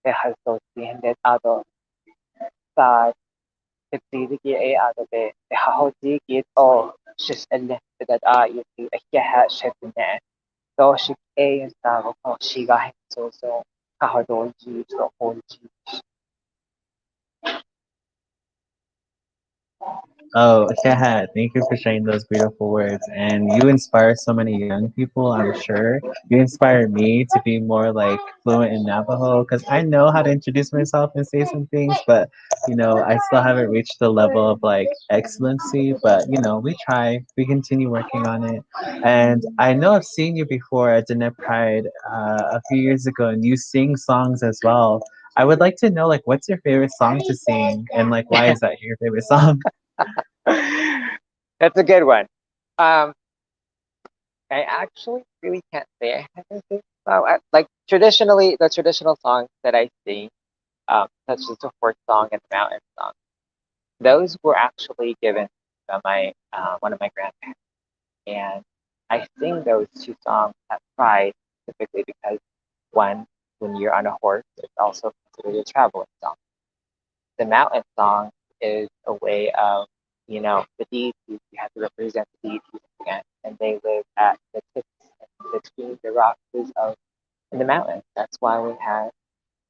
S10: ehalsoti hendet ado sa tibdigi ado be hahotigi o shishelle that yeti ahya shetne. So she and Savo she got him so Kahadolji so Holji.
S3: Oh, yeah. Thank you for sharing those beautiful words. And you inspire so many young people, I'm sure. You inspire me to be more like fluent in Navajo because I know how to introduce myself and say some things, but I still haven't reached the level of like excellency. But we try, we continue working on it. And I know I've seen you before at Diné Pride a few years ago, and you sing songs as well. I would like to know like what's your favorite song to sing and like why is that your favorite song?
S10: That's a good one. I actually really can't say I have a favorite song. Like traditionally, the traditional songs that I sing, such as the folk song and the mountain song, those were actually given by my one of my grandparents, and I sing those two songs at Pride typically because one, when you're on a horse, it's also considered a traveling song. The mountain song is a way of, the deities, you have to represent the deities again, and they live at the tips and between the rocks of in the mountains. That's why we have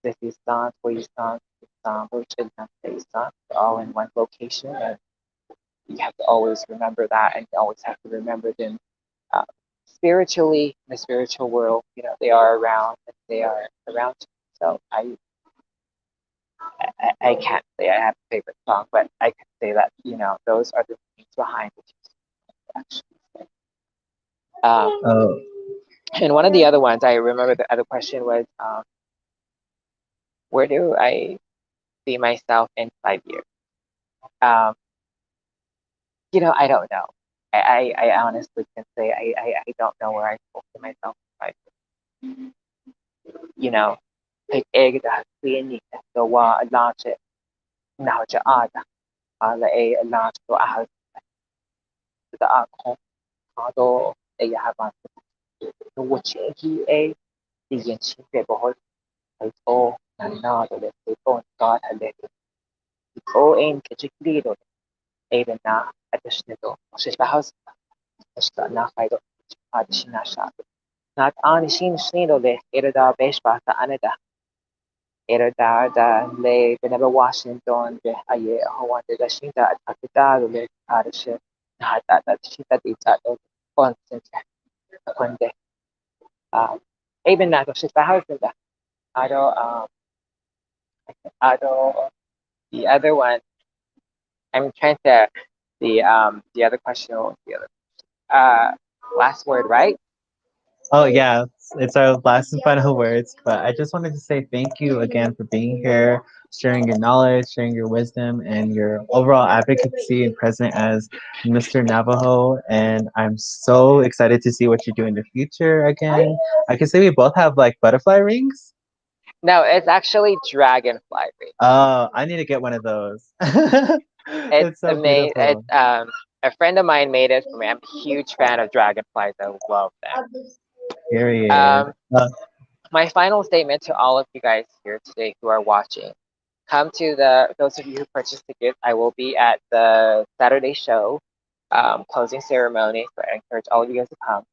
S10: the Istan, Istan, Istan, Istan, all in one location, and you have to always remember that, and you always have to remember them uh, spiritually, in the spiritual world, they are around, and they are around you. So I can't say I have a favorite song, but I can say that those are the things behind the actually.
S3: Oh,
S10: And one of the other ones I remember the other question was, where do I see myself in 5 years? Um, I don't know. I honestly can say I don't know where I see myself in 5 years. Take egg that clean the wa launch it now to add a launch to a the although a have on which he a the yanchi behold I oh na the phone God a little o in kichiklido even na additional she's the house na fido additional shot not on shin snido le erada beshpa sa anada erada le beneva Washington de aye hawan de shinta at kapitado le parishe na hata shita di tato constant konde even na to she's the house da ado ado the other one I'm trying to the other question the other last word right.
S3: oh yeah, it's our last and final words. But I just wanted to say thank you again for being here, sharing your knowledge, sharing your wisdom, and your overall advocacy and present as Mr. Navajo. And I'm so excited to see what you do in the future again. I can say we both have like butterfly rings.
S10: No, it's actually dragonfly ring.
S3: Oh, I need to get one of those.
S10: It's
S3: It's so
S10: amazing.
S3: beautiful.
S10: A friend of mine made it for me. I'm a huge fan of dragonflies. I love them.
S3: Period.
S10: My final statement to all of you guys here today who are watching: come to those of you who purchased tickets. I will be at the Saturday show closing ceremony, so I encourage all of you guys to come.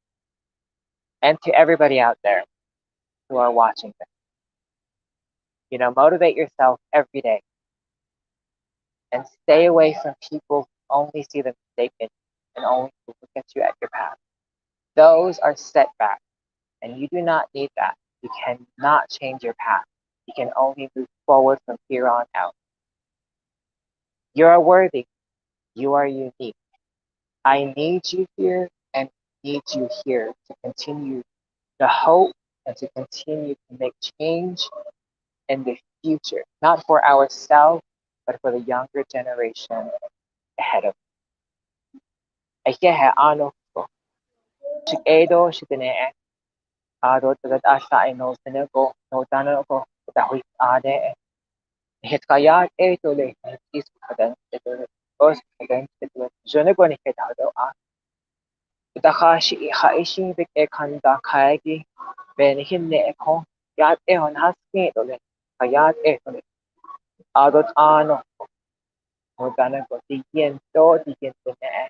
S10: And to everybody out there who are watching this, motivate yourself every day and stay away from people who only see the mistake in you and only look at you at your path. Those are setbacks, and you do not need that. You cannot change your path. You can only move forward from here on out. You are worthy. You are unique. I need you here and need you here to continue to hope and to continue to make change in the future, not for ourselves, but for the younger generation ahead of us. Ay kaya ano ko, si Edo, si Diné, ado tagat asha no senego no dana ko tahui ade het kaya to le is kadan to os kadan to jone ko ni ketado a takhashi khaishi bek ekhanda khaegi ben hinne ko yat hon haske to le kaya to le ado ano no dana ko tien to ne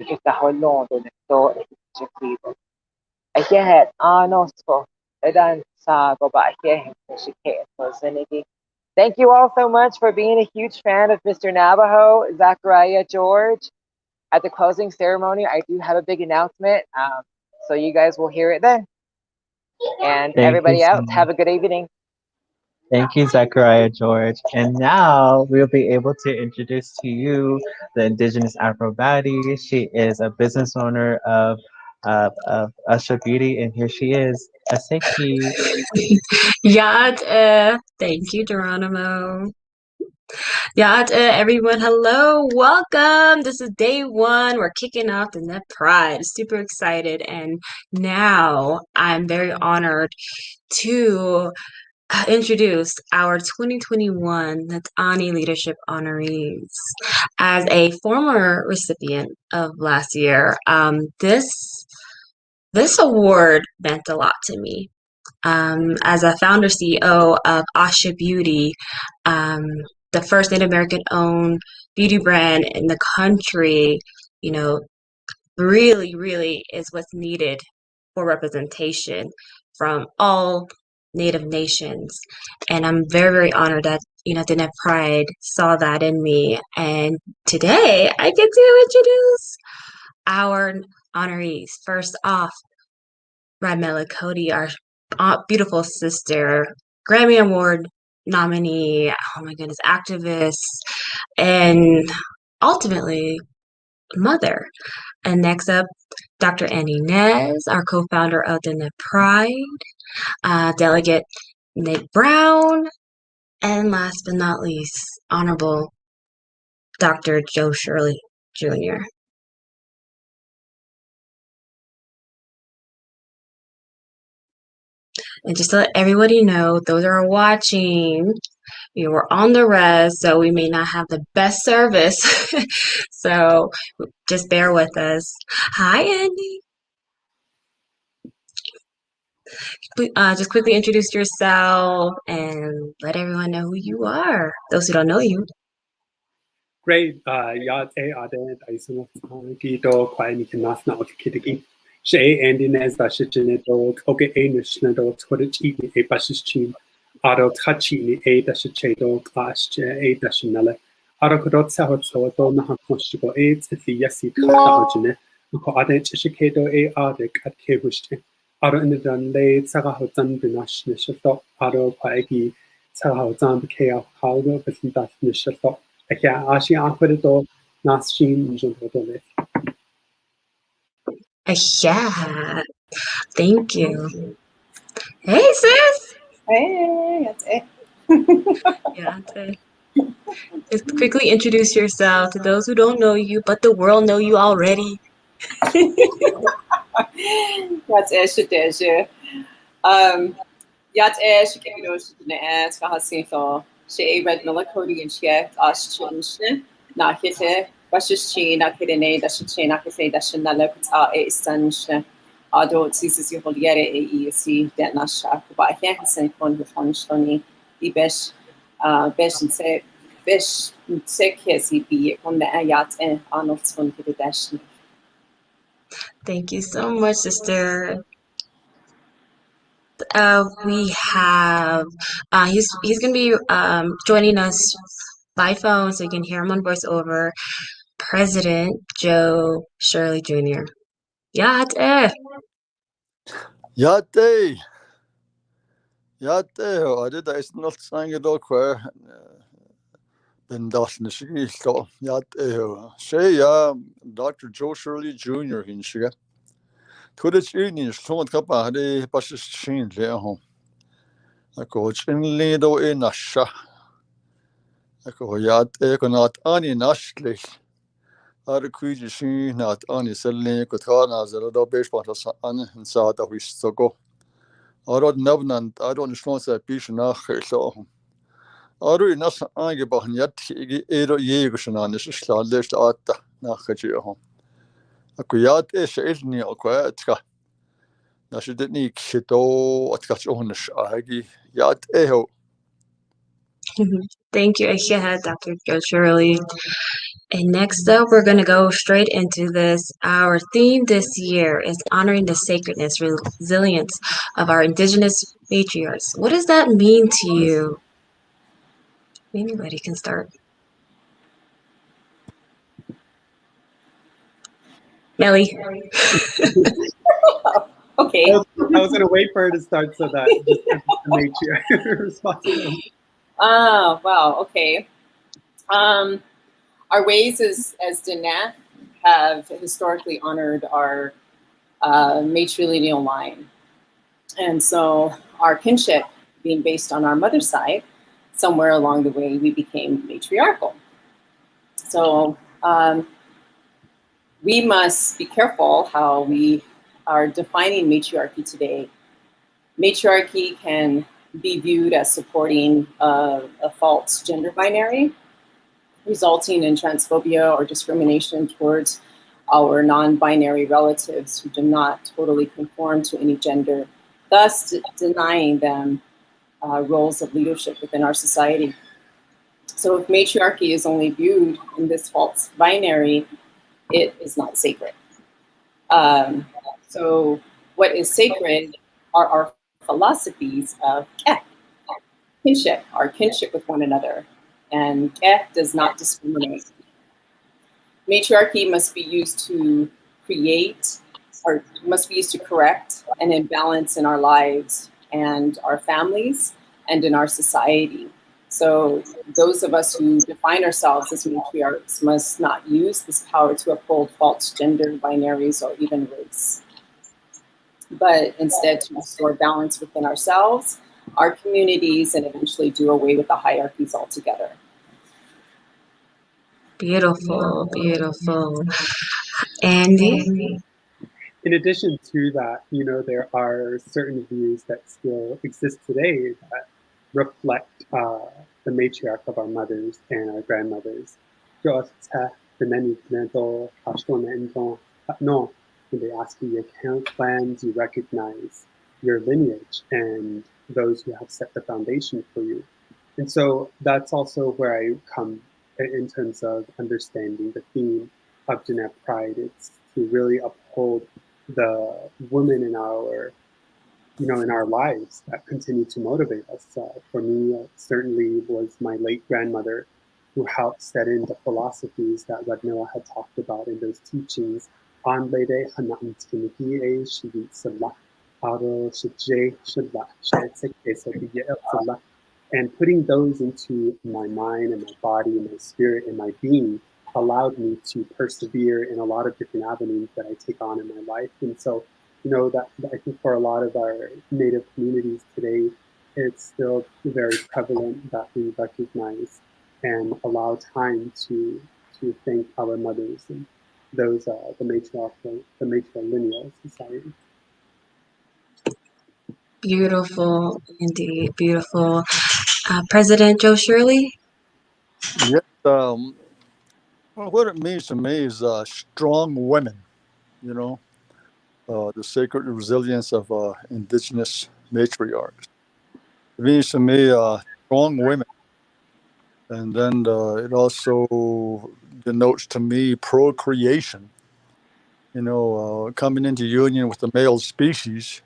S10: ikaholo to le to chikito ahead ano so edan sa ko ba ahead shike so zenigi. Thank you all so much for being a huge fan of Mr. Navajo, Zachariah George. At the closing ceremony, I do have a big announcement, so you guys will hear it then. And
S3: Thank you
S10: everybody
S3: so
S10: else,
S3: much.
S10: have a good evening.
S3: Thank you, Zachariah George. And now we'll be able to introduce to you the Indigenous Afro Baddie. She is a business owner of Usher Beauty, and here she is, Aseki.
S13: Thank you, Geronimo. Everyone, hello, welcome. This is day one. We're kicking off the Diné Pride. Super excited, and now I'm very honored to introduce our 2021 Naat'áanii Leadership Honorees. As a former recipient of last year, this award meant a lot to me. As a founder CEO of Asha Beauty, the first Native American owned beauty brand in the country, really, really is what's needed for representation from all Native nations. And I'm very, very honored that, Diné Pride saw that in me. And today I get to introduce our honorees. First off, Ramela Cody, our beautiful sister, Grammy Award nominee, oh my goodness, activist, and ultimately mother. And next up, Dr. Annie Nez, our co-founder of Diné Pride, Delegate Nate Brown, and last but not least, Honorable Dr. Joe Shirley Jr. And just to let everybody know, those are watching, we're on the res, so we may not have the best service. So just bear with us. Hi, Andy. Just quickly introduce yourself and let everyone know who you are, those who don't know you.
S14: Great. Yat aden Dyson Gido Kwani Kanasna of Kitty. Shay and Inez Dashinedo, Toge Anishnado, Twitter a Bashichin, Ado Tachi, a Dashichedo, Clash, a Dashinella, Ado Sahoto, Nahakoshiko, AIDS, the Yasi Kakajine, Ade Chishikedo, a Adek at Kebushte, Ado in the Dun late Sarahotan Binash Nishato, Ado Paegi, Sarahotan Kea, Haldo, but that Nishato. Yeah, Ashi Aquedo, Nááts'íilid, Junto.
S13: Yeah, thank you. Hey, sis.
S15: Hey, that's it.
S13: Just quickly introduce yourself to those who don't know you, but the world know you already.
S15: That's it. Yat Shikino Shidne Skahasito, She Red Milakodi and Shiet Ashchin, Nakite, Bashishi, Nakidene, Dashin, Nakise, Dashinala, a Stanshne, Ado, Sis, you hold yet a EC, Denasha, but I can't send one with Honstoni, the best, best and say, best, sick, yes, he be on the Ayat and Arnold's one to the Dash.
S13: Thank you so much, sister. We have he's gonna be joining us by phone, so you can hear him on voiceover. President Joe Shirley Jr. Yate.
S16: Yate. I did that. It's not saying it all queer. Been dashing the shiggy so Yate. Say Dr. Joe Shirley Jr. in Shiga. Could it evening someone kappa had a bus change there home. I coach in Lido in Nasha. I go Yate Naat'áanii Nashli. I require she Naat'áanii selling Kotana as a little base part of San and South of Wistogo. Arod Navnant, I don't know that Bish nach so. Aru nas angebachen yet Edo Yegusan is list at nach Home. Akuyat is Ilni Aquatka. Now she didn't need Kito at Kachonish Agi Yat Eho.
S13: Thank you, Dr. Shirley. And next up, we're going to go straight into this. Our theme this year is honoring the sacredness, resilience of our Indigenous matriarchs. What does that mean to you? Anybody can start. Melly.
S2: Okay.
S14: I was going to wait for her to start so that just the matriarch responsibility.
S2: Oh, wow. Okay. Our ways as Diné have historically honored our matrilineal line. And so our kinship being based on our mother's side, somewhere along the way we became matriarchal. So we must be careful how we are defining matriarchy today. Matriarchy can be viewed as supporting a false gender binary, resulting in transphobia or discrimination towards our non-binary relatives who do not totally conform to any gender, thus denying them roles of leadership within our society. So if matriarchy is only viewed in this false binary, it is not sacred. So what is sacred are our philosophies of kinship, our kinship with one another, and does not discriminate. Matriarchy must be used to create, or must be used to correct an imbalance in our lives and our families and in our society. So those of us who define ourselves as matriarchs must not use this power to uphold false gender binaries or even race, but instead to restore balance within ourselves, our communities, and eventually do away with the hierarchies altogether.
S13: Beautiful, beautiful. Andy?
S14: In addition to that, there are certain views that still exist today that reflect the matriarch of our mothers and our grandmothers. When they ask you your account plans, you recognize your lineage and those who have set the foundation for you. And so that's also where I come in terms of understanding the theme of Diné Pride. It's to really uphold the women in our lives that continue to motivate us. For me, certainly was my late grandmother who helped set in the philosophies that Radmila had talked about in those teachings. And putting those into my mind and my body and my spirit and my being allowed me to persevere in a lot of different avenues that I take on in my life. And so, that I think for a lot of our Native communities today, it's still very prevalent that we recognize and allow time to thank our mothers and those the matrilineal society.
S13: Beautiful, indeed, beautiful. President Joe Shirley?
S16: Yes, well, what it means to me is strong women, the sacred resilience of Indigenous matriarchs. It means to me strong women. And then it also denotes to me procreation, coming into union with the male species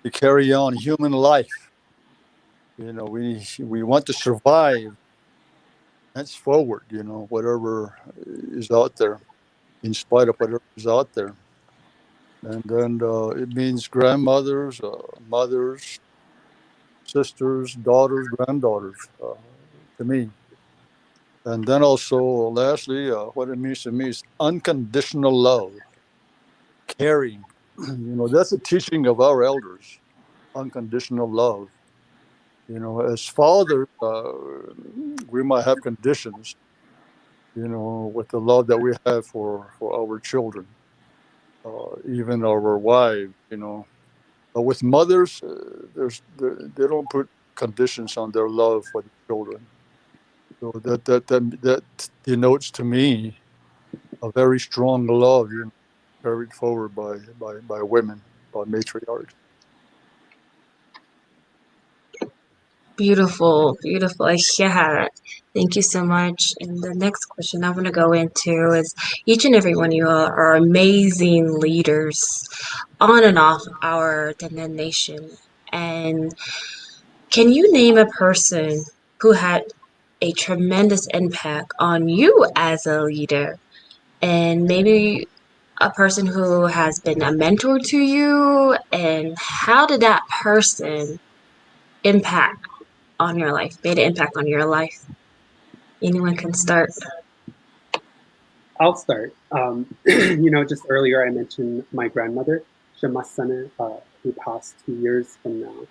S16: to carry on human life. We want to survive henceforward, whatever is out there, in spite of whatever is out there. And then it means grandmothers, mothers, sisters, daughters, granddaughters, to me. And then also, lastly, what it means to me is unconditional love, caring. That's a teaching of our elders, unconditional love. As fathers, we might have conditions, with the love that we have for our children, even our wives, With mothers, they don't put conditions on their love for the children. So that denotes to me a very strong love, carried forward by women, by matriarchs.
S13: Beautiful, beautiful. Yeah, thank you so much. And the next question I want to go into is each and every one of you all are amazing leaders on and off our Diné Nation. And can you name a person who had a tremendous impact on you as a leader? And maybe a person who has been a mentor to you, and how did that person impact on your life, made an impact on your life? Anyone can start.
S14: I'll start. Just earlier I mentioned my grandmother, Shamasana, who passed 2 years from now.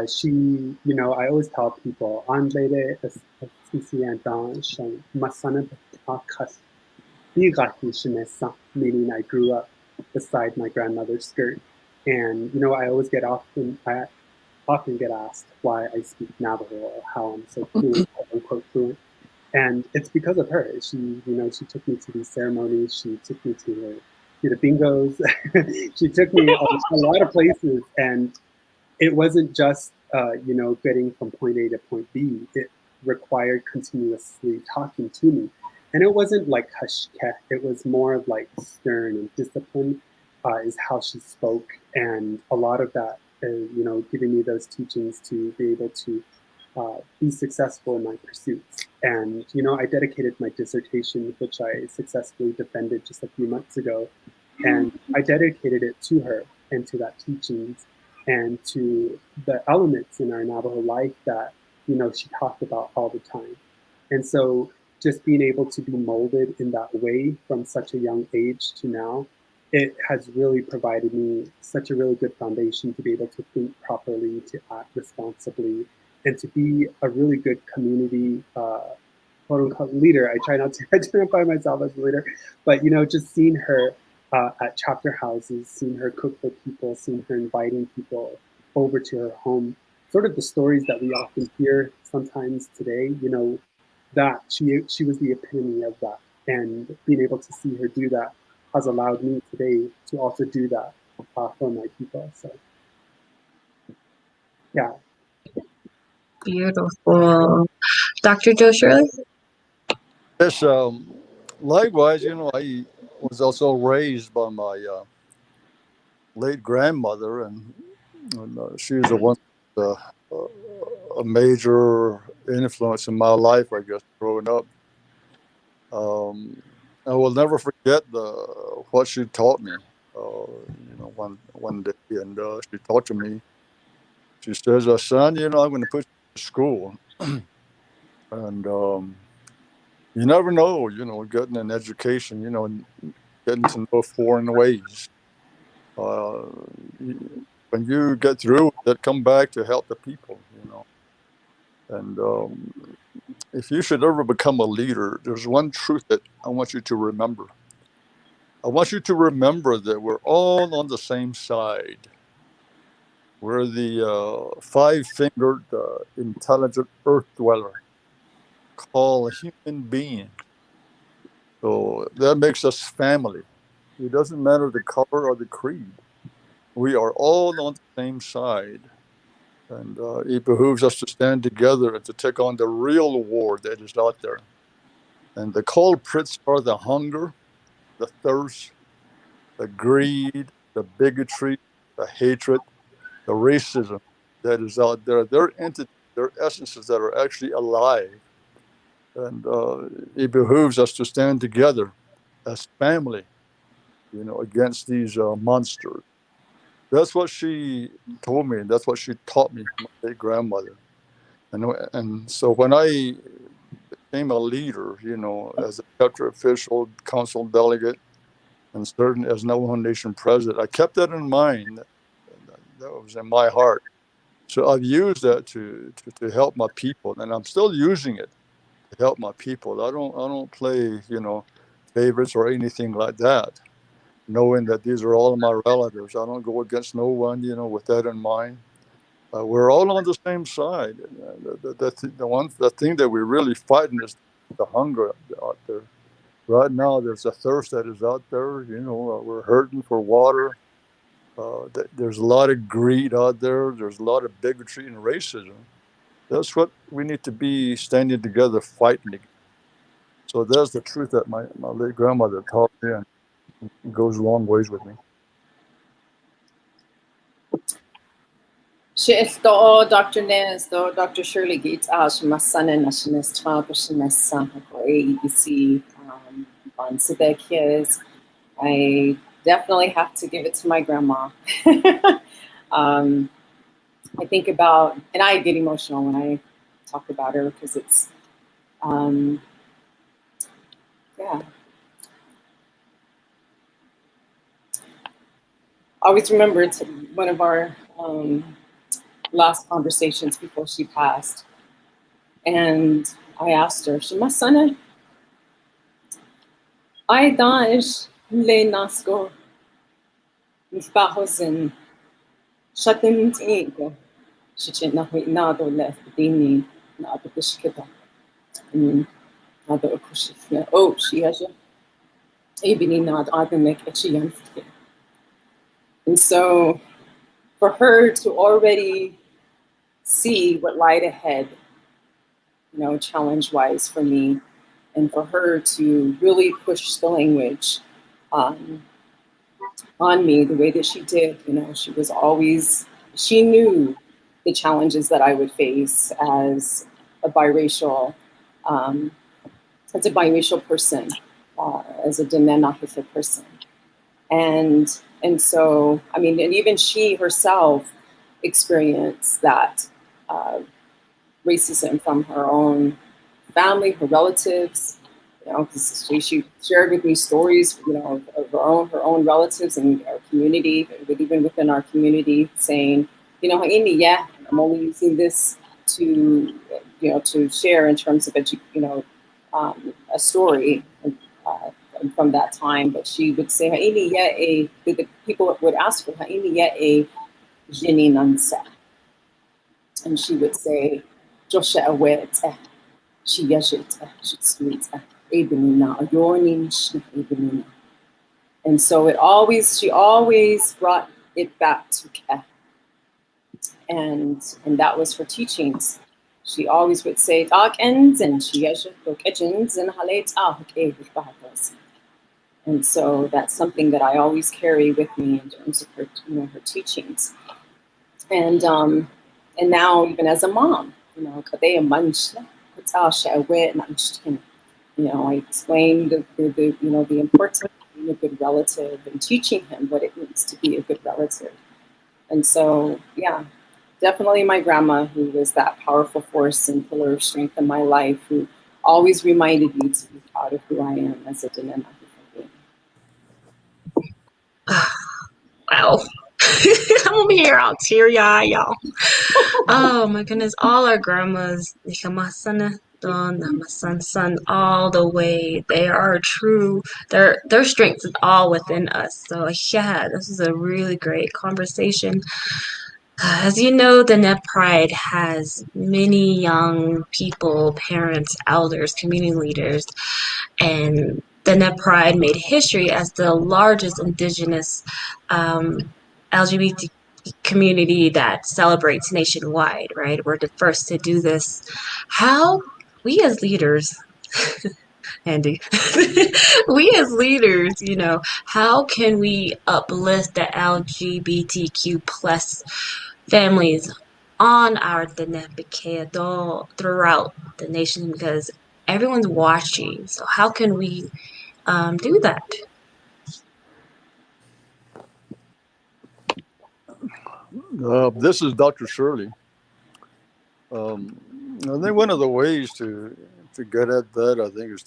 S14: She, I always tell people, Anlede Masana meaning I grew up beside my grandmother's skirt. And, I often get asked why I speak Navajo or how I'm so fluent, quote unquote fluent. And it's because of her. She took me to these ceremonies. She took me to the bingos. She took me a lot of places. And it wasn't just, getting from point A to point B. It required continuously talking to me. And it wasn't like hushkeh. It was more of like stern and disciplined is how she spoke. And a lot of that, giving me those teachings to be able to be successful in my pursuits. And, I dedicated my dissertation, which I successfully defended just a few months ago. And I dedicated it to her and to that teachings and to the elements in our Navajo life that, she talked about all the time. And so just being able to be molded in that way from such a young age to now, it has really provided me such a really good foundation to be able to think properly, to act responsibly, and to be a really good community quote unquote leader. I try not to identify myself as a leader, but just seeing her at chapter houses, seeing her cook for people, seeing her inviting people over to her home, sort of the stories that we often hear sometimes today, that she was the epitome of that. And being able to see her do that has allowed me today to also do that for my people. So, yeah.
S13: Beautiful. Dr. Joe Shirley?
S16: Yes, likewise, I was also raised by my late grandmother, and she was a major influence in my life, I guess, growing up. I will never forget what she taught me. One day, and she taught to me. She says, "Son, I'm going to put you to school, and you never know. Getting an education, and getting to know foreign ways. When you get through that, come back to help the people. And if you should ever become a leader, there's one truth that I want you to remember. I want you to remember that we're all on the same side. We're the five-fingered, intelligent earth dweller called a human being. So that makes us family. It doesn't matter the color or the creed. We are all on the same side. And it behooves us to stand together and to take on the real war that is out there. And the culprits are the hunger, the thirst, the greed, the bigotry, the hatred, the racism that is out there. They're entities, they're essences that are actually alive. And it behooves us to stand together as family, against these monsters. That's what she told me, and that's what she taught me, my late grandmother. And so when I became a leader, as a chapter official, council delegate, and certain as Navajo Nation president, I kept that in mind. That was in my heart. So I've used that to help my people, and I'm still using it to help my people. I don't play, favorites or anything like that. knowing that these are all my relatives. I don't go against no one, with that in mind. We're all on the same side. The thing that we're really fighting is the hunger out there. Right now, there's a thirst that is out there. We're hurting for water. There's a lot of greed out there. There's a lot of bigotry and racism. That's what we need to be standing together, fighting against. So that's the truth that my late grandmother taught me, and it goes a long ways with me.
S15: She'ifto Dr. Nez, though Dr. Shirley Gates, my son and nationalist child, son, ABC, on Sibekias. I definitely have to give it to my grandma. I think about, and I get emotional when I talk about her because it's, yeah. I always remember it's one of our last conversations before she passed. And I asked her, Shimasana, I dash le nasko, misbahos shatin tinko, shichin nado left dini, nabishkita, nado akushifna, oh, she has a ebony nad adamek echiyan. And so for her to already see what lied ahead, challenge-wise for me, and for her to really push the language on me the way that she did, she knew the challenges that I would face as a biracial person, as a Diné Pride person. And so, and even she herself experienced that racism from her own family, her relatives, because she shared with me stories, of her own relatives and our community, but even within our community, saying, I'm only using this to, to share in terms of, a story from that time. But she would say, the people would ask her, and she would say, Joshua aware. And so she always brought it back to Ke. And that was her teachings. She always would say, dark ends, and she has kitchens and and so that's something that I always carry with me in terms of her, her teachings. And now even as a mom, I explained the importance of being a good relative and teaching him what it means to be a good relative. And so, yeah, definitely my grandma, who was that powerful force and pillar of strength in my life, who always reminded me to be proud of who I am as a Diné being.
S13: Wow. I'm over here all teary-eyed, y'all. Oh my goodness, all our grandmas, my son, all the way. They are true. Their strength is all within us. So yeah, this is a really great conversation. As you know, the Diné Pride has many young people, parents, elders, community leaders, and the Diné Pride made history as the largest Indigenous LGBT community that celebrates nationwide, right? We're the first to do this. How we as leaders, Andy, we as leaders, how can we uplift the LGBTQ plus families on our Diné throughout the nation, because everyone's watching. So how can we do that?
S16: This is Dr. Shirley. I think one of the ways to get at that, I think, is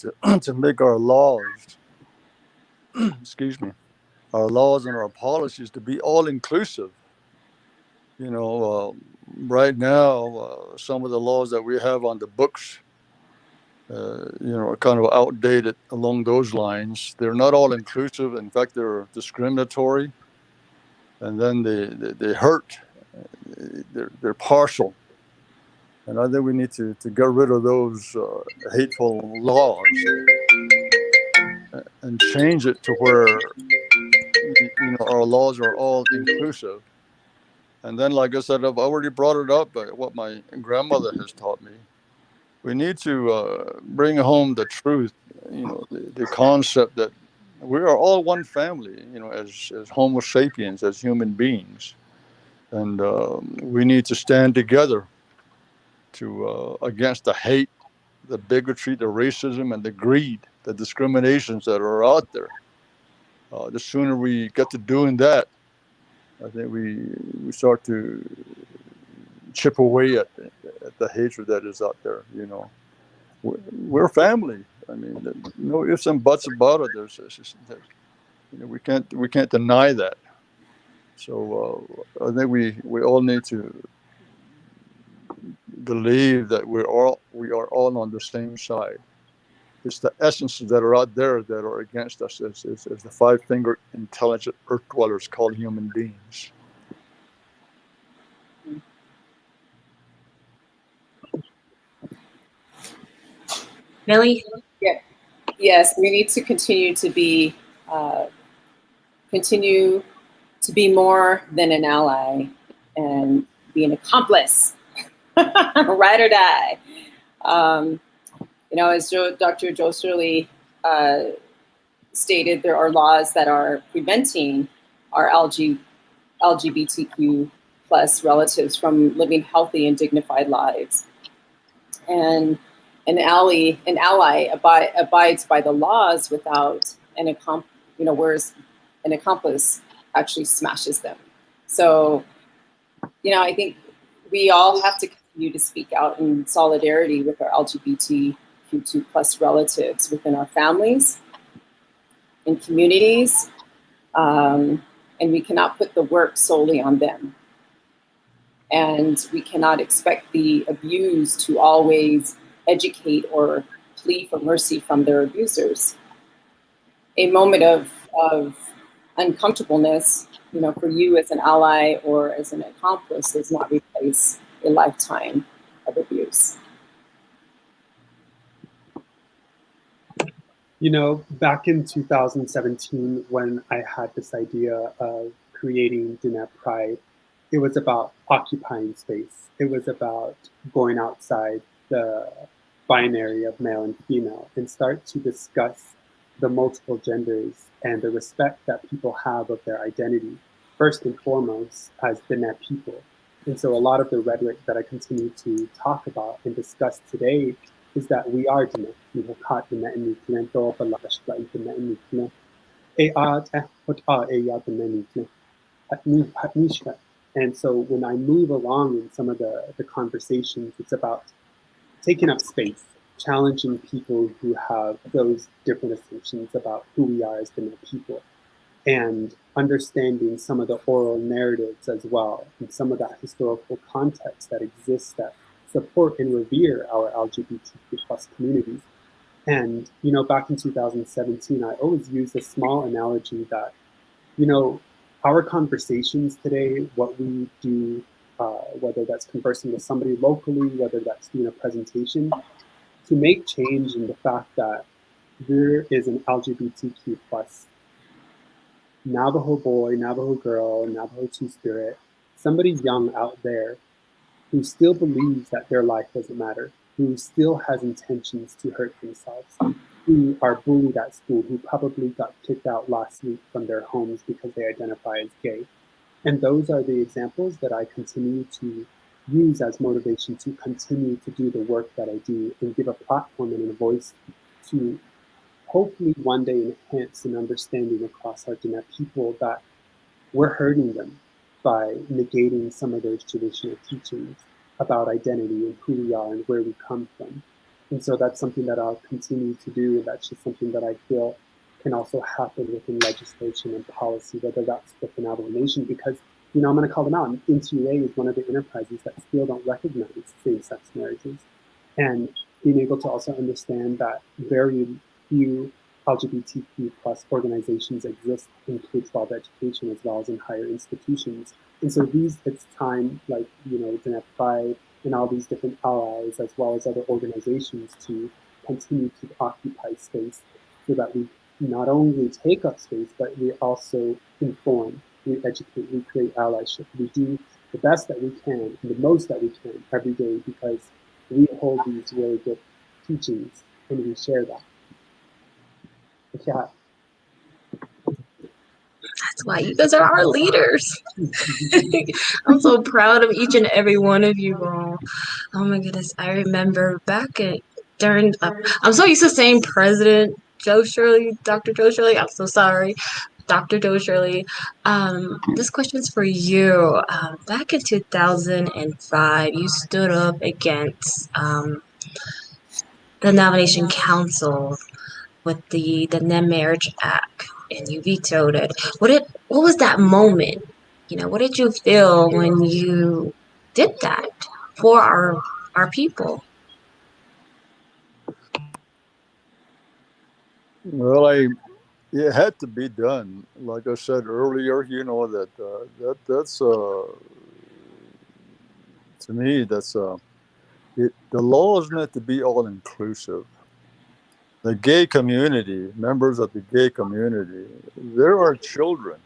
S16: to make our laws, excuse me, our laws and our policies to be all inclusive. Right now, some of the laws that we have on the books kind of outdated along those lines. They're not all inclusive. In fact, they're discriminatory, and then they hurt. They're partial, and I think we need to get rid of those hateful laws and change it to where our laws are all inclusive. And then, like I said, I've already brought it up, but what my grandmother has taught me, we need to bring home the truth, the concept that we are all one family, as Homo sapiens, as human beings. And we need to stand together to against the hate, the bigotry, the racism, and the greed, the discriminations that are out there. The sooner we get to doing that, I think we start to chip away at the hatred that is out there. We're family. I mean, no ifs and buts about it. We can't deny that. So I think we all need to believe that we are all on the same side. It's the essences that are out there that are against us as the five-fingered intelligent earth dwellers called human beings.
S13: Millie?
S15: Yeah. Yes, we need to continue to be more than an ally and be an accomplice, ride or die. As Dr. Joe Shirley stated, there are laws that are preventing our LGBTQ plus relatives from living healthy and dignified lives. And an ally abides by the laws without whereas an accomplice actually smashes them. So, I think we all have to continue to speak out in solidarity with our LGBTQ2 plus relatives within our families, in communities, and we cannot put the work solely on them. And we cannot expect the abused to always educate or plead for mercy from their abusers. A moment of uncomfortableness, for you as an ally or as an accomplice does not replace a lifetime of abuse.
S14: Back in 2017, when I had this idea of creating Diné Pride, it was about occupying space. It was about going outside the binary of male and female and start to discuss the multiple genders and the respect that people have of their identity, first and foremost as Diné people. And so a lot of the rhetoric that I continue to talk about and discuss today is that we are Diné. And so when I move along in some of the conversations, it's about taking up space, challenging people who have those different assumptions about who we are as Diné people, and understanding some of the oral narratives as well, and some of that historical context that exists that support and revere our LGBTQ plus communities. And, back in 2017, I always use a small analogy that, our conversations today, what we do, whether that's conversing with somebody locally, whether that's doing a presentation, to make change in the fact that there is an LGBTQ plus Navajo boy, Navajo girl, Navajo Two-Spirit, somebody young out there who still believes that their life doesn't matter, who still has intentions to hurt themselves, who are bullied at school, who probably got kicked out last week from their homes because they identify as gay. And those are the examples that I continue to use as motivation to continue to do the work that I do and give a platform and a voice to hopefully one day enhance an understanding across our Diné people that we're hurting them by negating some of those traditional teachings about identity and who we are and where we come from. And so that's something that I'll continue to do, and that's just something that I feel can also happen within legislation and policy, whether that's with the Navajo Nation, because, I'm going to call them out. NTUA is one of the enterprises that still don't recognize same-sex marriages. And being able to also understand that very few LGBTQ plus organizations exist in K-12 education as well as in higher institutions. And so it's time, like, Diné Pride and all these different allies, as well as other organizations, to continue to occupy space so that we not only take up space, but we also inform, we educate, we create allyship. We do the best that we can and the most that we can every day because we hold these really good teachings and we share that. Yeah.
S13: That's why you guys are our leaders. I'm so proud of each and every one of you all. Oh my goodness, I remember back during, I'm so used to saying President Joe Shirley, Dr. Joe Shirley, I'm so sorry. Dr. Joe Shirley, this question's for you. Back in 2005, you stood up against the Navajo Nation Council with the Marriage Act, and you vetoed it. What was that moment? What did you feel when you did that for our people?
S16: Well, it had to be done. Like I said earlier, that's to me, the laws need to be all inclusive. The gay community, members of the gay community, there are children,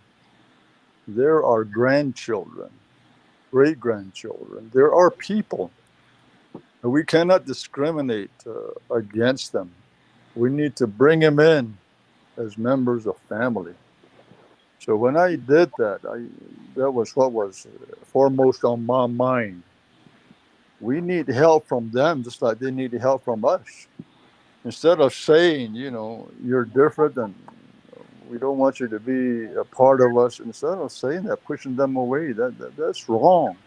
S16: there are grandchildren, great-grandchildren, there are people. And we cannot discriminate against them. We need to bring them in as members of family. So when I did that, that was what was foremost on my mind. We need help from them just like they need help from us. Instead of saying, you're different and we don't want you to be a part of us, instead of saying that, pushing them away, that's wrong.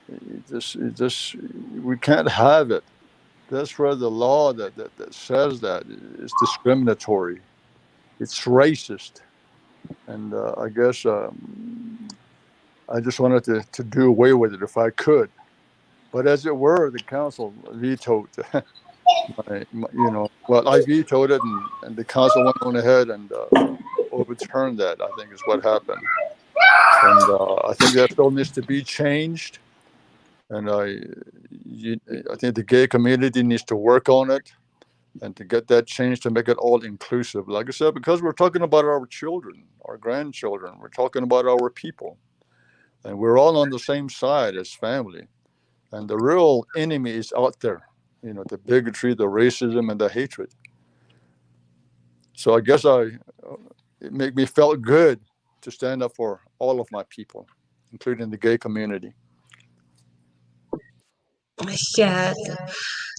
S16: We can't have it. That's where the law that says that is discriminatory. It's racist. And I guess I just wanted to do away with it if I could. But as it were, the council vetoed. I vetoed it, and the council went on ahead and overturned that, I think is what happened. And I think that still needs to be changed. And I think the gay community needs to work on it and to get that changed to make it all inclusive. Like I said, because we're talking about our children, our grandchildren, we're talking about our people. And we're all on the same side as family. And the real enemy is out there, the bigotry, the racism, and the hatred. So I guess it made me felt good to stand up for all of my people, including the gay community.
S13: Yeah,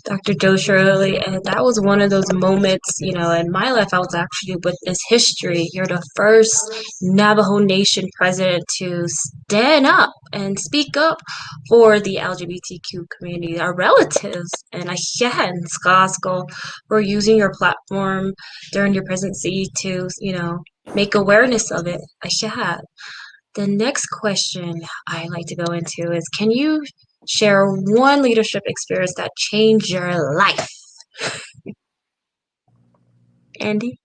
S13: Dr. Joe Shirley, and that was one of those moments, in my life. I was actually witness history. You're the first Navajo Nation president to stand up and speak up for the LGBTQ community, our relatives. And and Skasko, for using your platform during your presidency to, make awareness of it. The next question I like to go into is, can you share one leadership experience that changed your life? Andy?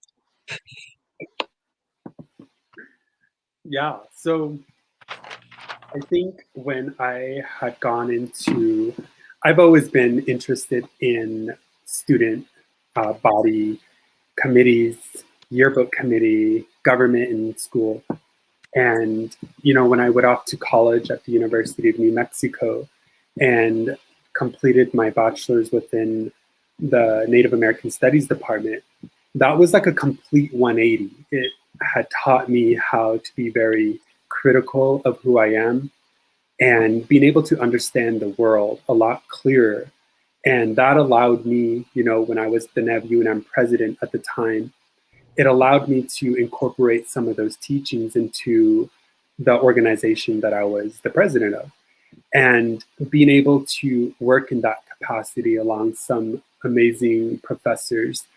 S14: Yeah, so I think when I had I've always been interested in student body committees, yearbook committee, government in school. And, when I went off to college at the University of New Mexico and completed my bachelor's within the Native American Studies department, that was like a complete 180. It had taught me how to be very critical of who I am and being able to understand the world a lot clearer. And that allowed me, when I was the NAVUNM president at the time, it allowed me to incorporate some of those teachings into the organization that I was the president of. And being able to work in that capacity along some amazing professors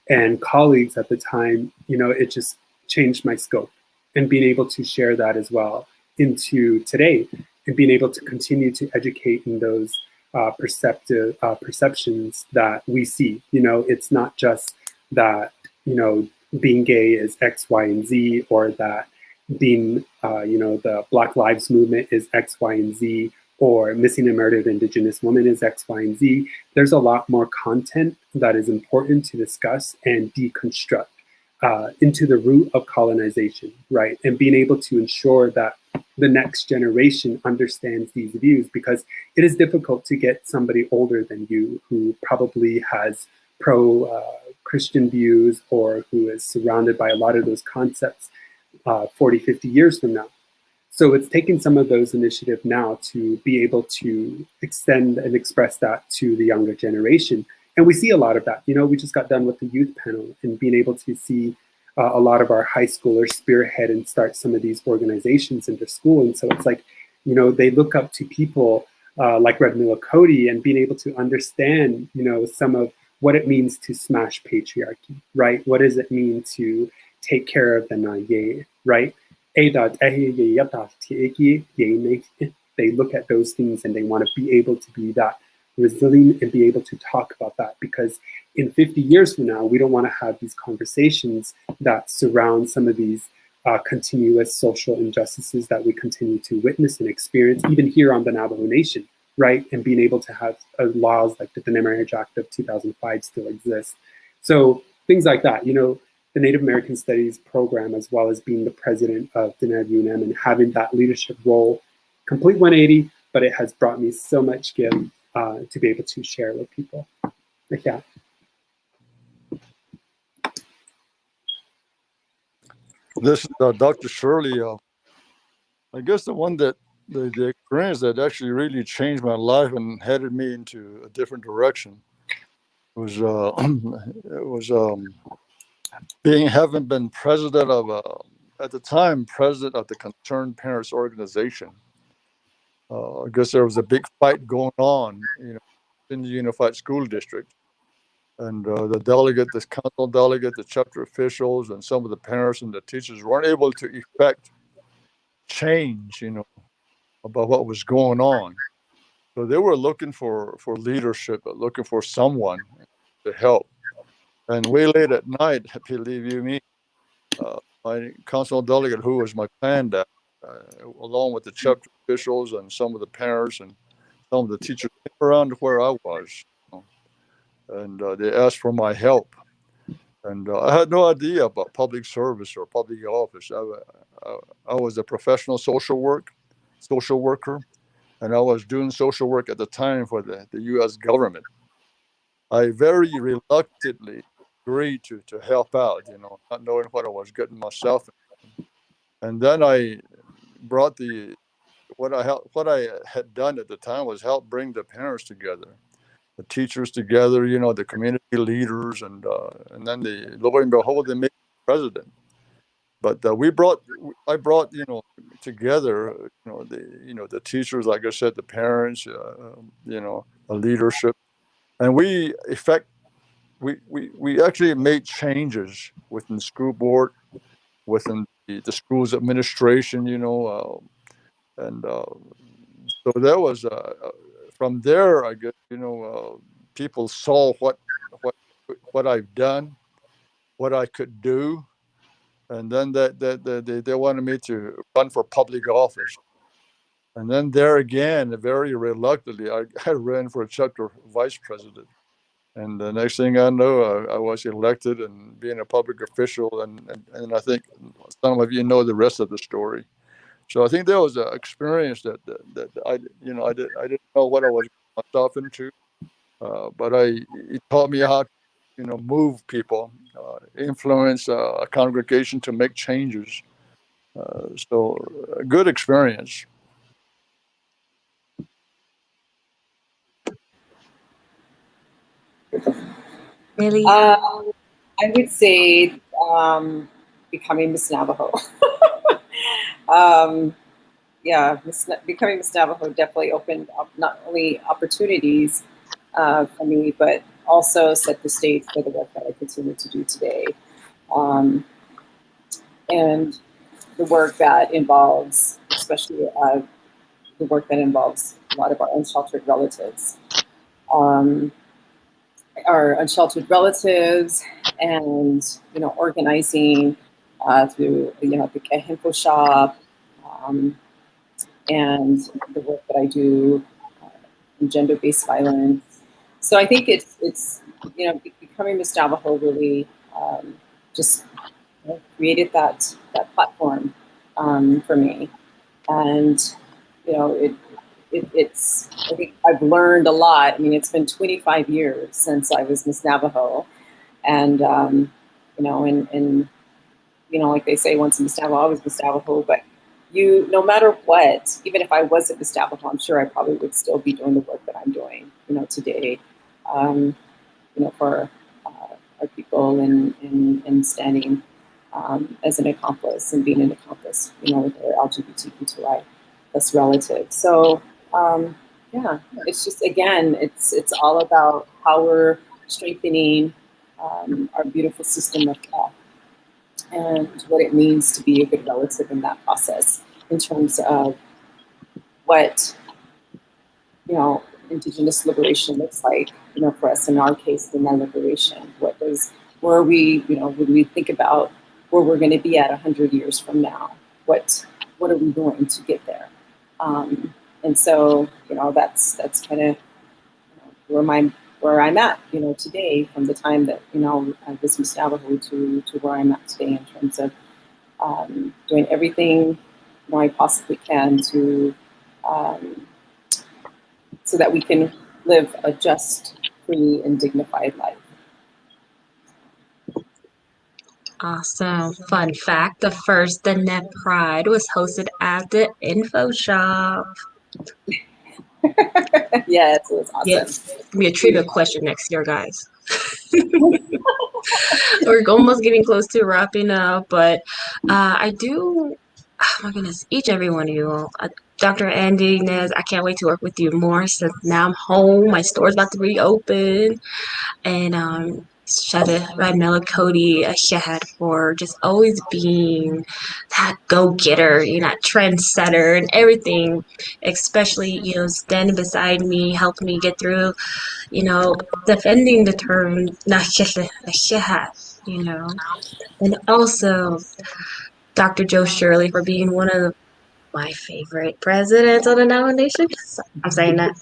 S14: and colleagues at the time, it just changed my scope. And being able to share that as well into today and being able to continue to educate in those perceptions that we see. You know, it's not just that, you know, being gay is X, Y, and Z, or that being, you know, the Black Lives Movement is X, Y, and Z, or missing and murdered Indigenous women is X, Y, and Z. There's a lot more content that is important to discuss and deconstruct into the root of colonization, right? And being able to ensure that the next generation understands these views, because it is difficult to get somebody older than you who probably has pro-Christian views or who is surrounded by a lot of those concepts 40, 50 years from now. So it's taking some of those initiatives now to be able to extend and express that to the younger generation. And we see a lot of that. You know, we just got done with the youth panel and being able to see a lot of our high schoolers spearhead and start some of these organizations in their school. And so it's like, you know, they look up to people like Red Miller Cody and being able to understand, you know, some of what it means to smash patriarchy, right? What does it mean to take care of the Nááts'íilid, right? They look at those things and they want to be able to be that resilient and be able to talk about that, because in 50 years from now, we don't want to have these conversations that surround some of these continuous social injustices that we continue to witness and experience, even here on the Navajo Nation, right? And being able to have laws like the Diné Marriage Act of 2005 still exist. So things like that, you know, the Native American Studies program, as well as being the president of Diné UNM and having that leadership role, complete 180, but it has brought me so much give to be able to share with people. Like that.
S16: This is Dr. Shirley. I guess the one that the experience that actually really changed my life and headed me into a different direction was having been president of at the time president of the Concerned Parents Organization. I guess there was a big fight going on, you know, in the Unified School District, and the delegate, this council delegate, the chapter officials, and some of the parents and the teachers weren't able to effect change, you know, about what was going on. So they were looking for leadership, looking for someone to help. And way late at night, believe you me, my council delegate, who was my clan, along with the chapter officials and some of the parents and some of the teachers around where I was, you know, and they asked for my help. And I had no idea about public service or public office. I was a professional social worker, and I was doing social work at the time for the U.S. government. I very reluctantly agreed to help out, you know, not knowing what I was getting myself in. And then I brought what I had done at the time was help bring the parents together, the teachers together, you know, the community leaders, and then lo and behold, they made me president. But I brought, you know, together, you know, the teachers, like I said, the parents, you know, the leadership, and we actually made changes within the school board, within the school's administration, you know, and so there was from there, I guess, you know, people saw what I've done, what I could do, and then they wanted me to run for public office. And then there again, very reluctantly, I ran for chapter vice president. And the next thing I know, I was elected and being a public official. And I think some of you know the rest of the story. So I think there was an experience that I didn't know what I was getting myself into, but it taught me how to, you know, move people, influence a congregation to make changes. So a good experience.
S6: Really?
S15: I would say becoming Miss Navajo. Yeah, becoming Miss Navajo definitely opened up not only opportunities for me, but also set the stage for the work that I continue to do today. And the work that involves, especially the work that involves a lot of our unsheltered relatives. Our unsheltered relatives, and organizing through the Kehimpo shop, and the work that I do in gender-based violence. So I think it's becoming Miss Navajo really just created that platform for me, and it's I think I've learned a lot. I mean, it's been 25 years since I was Miss Navajo, and like they say, once Miss Navajo, always Miss Navajo. But no matter what, even if I wasn't Miss Navajo, I'm sure I probably would still be doing the work that I'm doing, today, for our people, and standing as an accomplice and being an accomplice, with our LGBTQIA plus relatives. So yeah, it's just, again, it's all about how we're strengthening our beautiful system of care, and what it means to be a good relative in that process, in terms of what Indigenous liberation looks like, for us, in our case, the liberation. Where are we, when we think about where we're going to be at 100 years from now, what are we doing to get there? And so, that's kind of where I'm at, today, from the time that, I was Miss Navajo to where I'm at today, in terms of doing everything I possibly can to so that we can live a just, free, and dignified life.
S13: Awesome. Fun fact, the first Diné Pride was hosted at the Info Shop.
S15: Yes, it was awesome.
S13: Yes. It'll be a trivia question next year, guys. We're almost getting close to wrapping up, but I do, oh my goodness, each and every one of you all. Dr. Andy, Nez, I can't wait to work with you more, since now I'm home. My store's about to reopen. And shout out to Radmella Cody, Shahad, for just always being that go-getter, that trendsetter and everything, especially, standing beside me, helping me get through, defending the term, and also Dr. Joe Shirley for being one of my favorite presidents of the Navajo Nation. I'm saying that.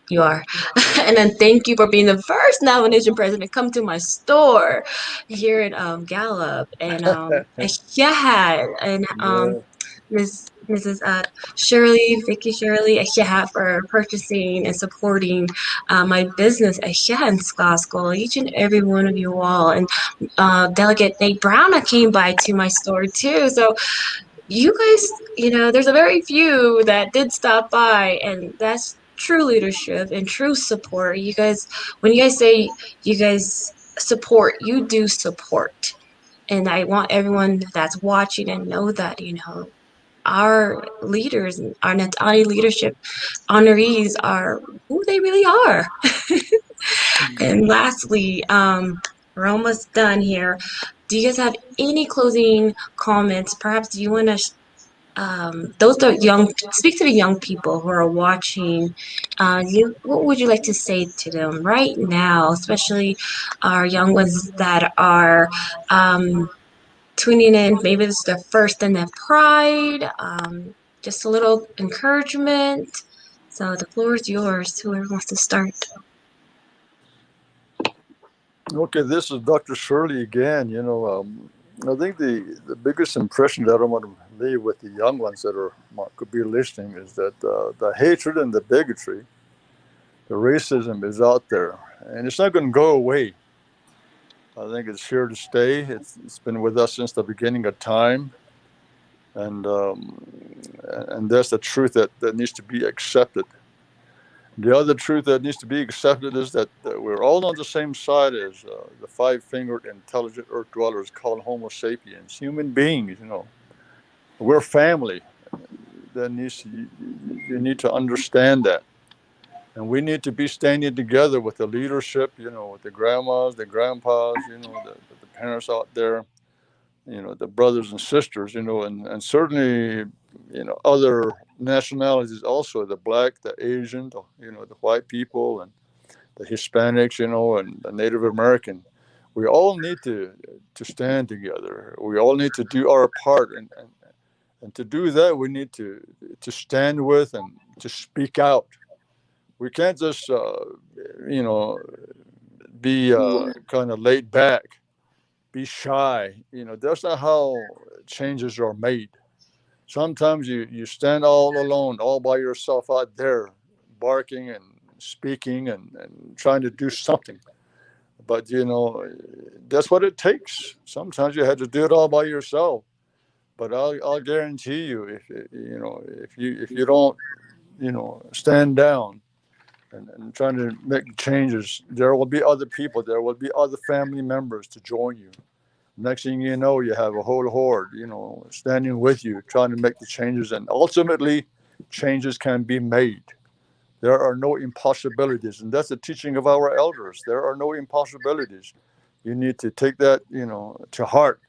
S13: You are. And then thank you for being the first Navajo Nation president to come to my store here in Gallup. And yeah, and Mrs. Shirley, Vicky Shirley, for purchasing and supporting my business in Scottsdale, each and every one of you all. And Delegate Nate Brown came by to my store too. So you guys, there's a very few that did stop by, and that's true leadership and true support. You guys, when you guys say you guys support, you do support. And I want everyone that's watching to know that, our leaders, our Naat'áanii leadership honorees are who they really are. And lastly, we're almost done here. Do you guys have any closing comments? Perhaps do you want to those are speak to the young people who are watching. What would you like to say to them right now, especially our young ones that are tuning in? Maybe this is their first in their Pride. Just a little encouragement. So the floor is yours. Whoever wants to start.
S16: Okay, this is Dr. Shirley again. I think the biggest impression that I want to leave with the young ones that could be listening is that the hatred and the bigotry, the racism is out there, and it's not going to go away. I think it's here to stay. It's been with us since the beginning of time, and that's the truth that needs to be accepted. The other truth that needs to be accepted is that we're all on the same side as the five-fingered intelligent earth dwellers called Homo sapiens, human beings. We're family. You need to understand that, and we need to be standing together with the leadership. With the grandmas, the grandpas, the parents out there, the brothers and sisters, and certainly, other nationalities also, the black, the Asian, the white people, and the Hispanics, and the Native American. We all need to stand together. We all need to do our part, and to do that, we need to stand with and to speak out. We can't just be kind of laid back, be shy. That's not how changes are made. Sometimes you stand all alone, all by yourself out there, barking and speaking and trying to do something. But that's what it takes. Sometimes you have to do it all by yourself. But I'll guarantee you, if you don't stand down and trying to make changes, there will be other people, there will be other family members to join you. Next thing you know, you have a whole horde, standing with you, trying to make the changes, and ultimately, changes can be made. There are no impossibilities, and that's the teaching of our elders. There are no impossibilities. You need to take that, to heart,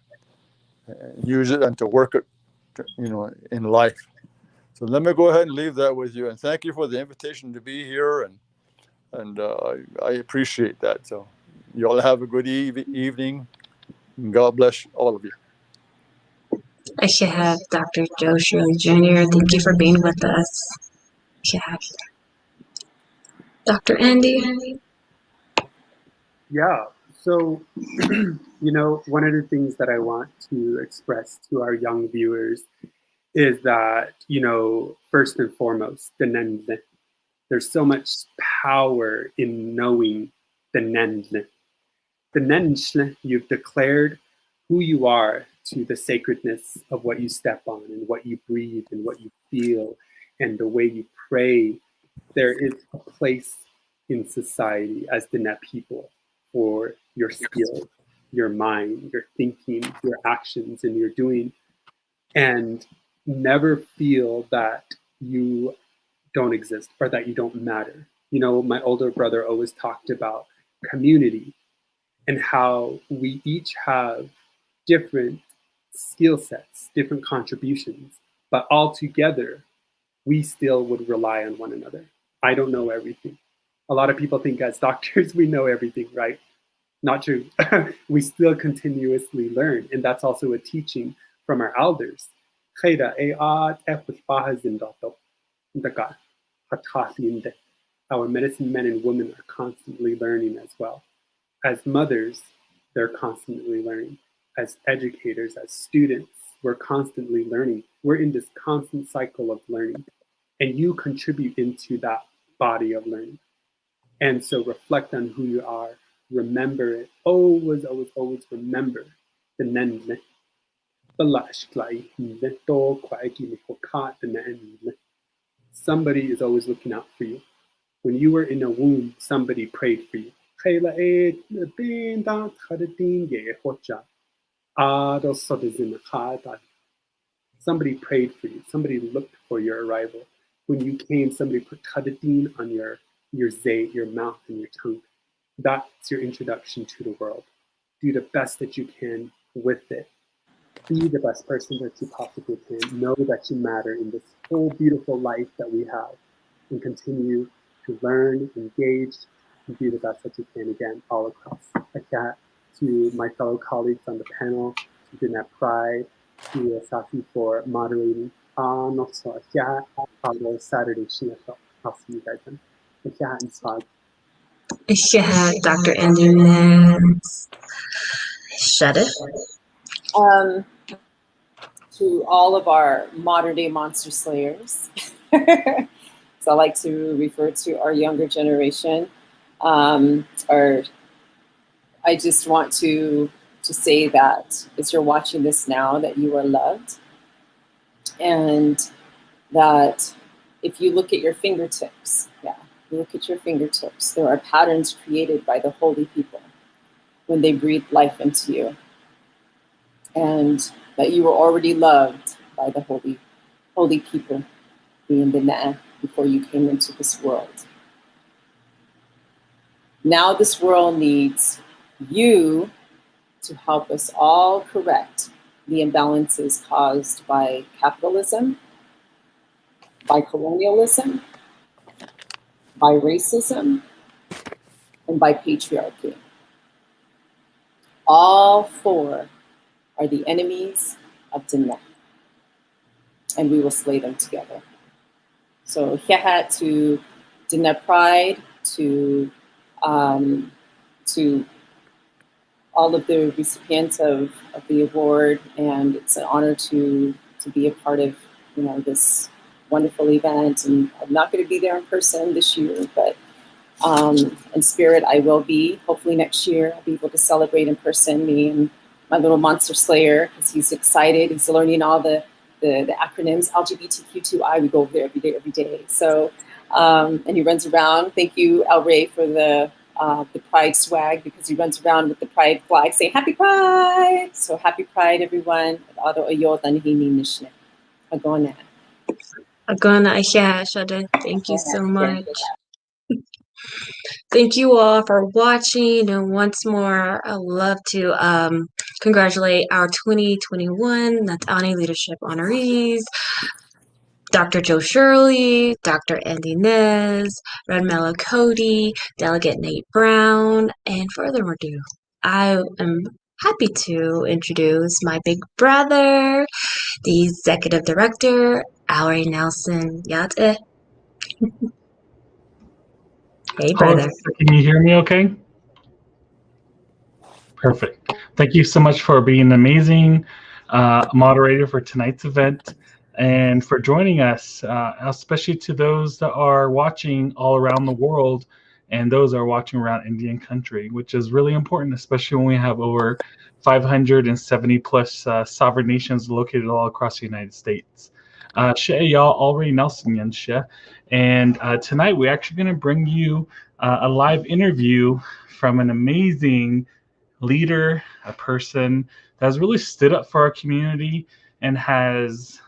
S16: and use it, and to work it, in life. So let me go ahead and leave that with you, and thank you for the invitation to be here, and I appreciate that. So you all have a good evening. God bless all of you.
S13: I should have Dr. Joe Shirley Jr. Thank you for being with us. I should have Dr. Andy.
S14: Yeah. So, one of the things that I want to express to our young viewers is that, first and foremost, there's so much power in knowing the Nendle. The Nendle, you've declared who you are to the sacredness of what you step on and what you breathe and what you feel and the way you pray. There is a place in society as Diné people for your skills, your mind, your thinking, your actions, and your doing. And never feel that you don't exist or that you don't matter. My older brother always talked about community and how we each have different skill sets, different contributions, but all together, we still would rely on one another. I don't know everything. A lot of people think as doctors, we know everything, right? Not true. We still continuously learn. And that's also a teaching from our elders. Our medicine men and women are constantly learning as well. As mothers, they're constantly learning. As educators, as students, we're constantly learning. We're in this constant cycle of learning. And you contribute into that body of learning. And so reflect on who you are. Remember it. Always, always, always remember the Nendle. Somebody is always looking out for you. When you were in a womb, somebody prayed for you. Somebody prayed for you. Somebody looked for your arrival. When you came, somebody put tadadin on your zay, your mouth and your tongue. That's your introduction to the world. Do the best that you can with it. Be the best person that you possibly can. Know that you matter in this whole beautiful life that we have. And continue to learn, engage, and do the best that you can again, all across. Like that, to my fellow colleagues on the panel, to Diné Pride, to Safi for moderating. Saturday, I'll see you guys then.
S13: I should have Dr. Andy Nance. Shut it.
S15: To all of our modern day monster slayers. So I like to refer to our younger generation. I just want to say that as you're watching this now, that you are loved. And that if you look at your fingertips, look at your fingertips, there are patterns created by the holy people when they breathe life into you. And that you were already loved by the holy people, being the Na'a, before you came into this world. Now this world needs you to help us all correct the imbalances caused by capitalism by colonialism, by racism, and by patriarchy. All four are the enemies of Diné, and we will slay them together. So here to Diné Pride, to all of the recipients of the award, and it's an honor to be a part of this wonderful event. And I'm not going to be there in person this year, but in spirit I will be. Hopefully next year I'll be able to celebrate in person, me and my little monster slayer, because he's excited. He's learning all the acronyms, LGBTQ2I. We go over there every day. So and he runs around. Thank you, El Rey, for the Pride swag, because he runs around with the Pride flag saying Happy Pride. So Happy Pride, everyone. Agona.
S13: Thank you so much. Thank you all for watching, and once more I'd love to congratulate our 2021 Naat'áanii Leadership Honorees, Dr. Joe Shirley, Dr. Andy Nez, Red Mellow Cody, Delegate Nate Brown, and further ado, I am happy to introduce my big brother, the Executive Director, Allery Nelson Yate. Hey, brother.
S17: Can you hear me okay? Perfect. Thank you so much for being an amazing moderator for tonight's event and for joining us, especially to those that are watching all around the world and those that are watching around Indian country, which is really important, especially when we have over 570 plus sovereign nations located all across the United States. Y'all already Nelson Yansha. And tonight we're actually going to bring you a live interview from an amazing leader, a person that has really stood up for our community and has,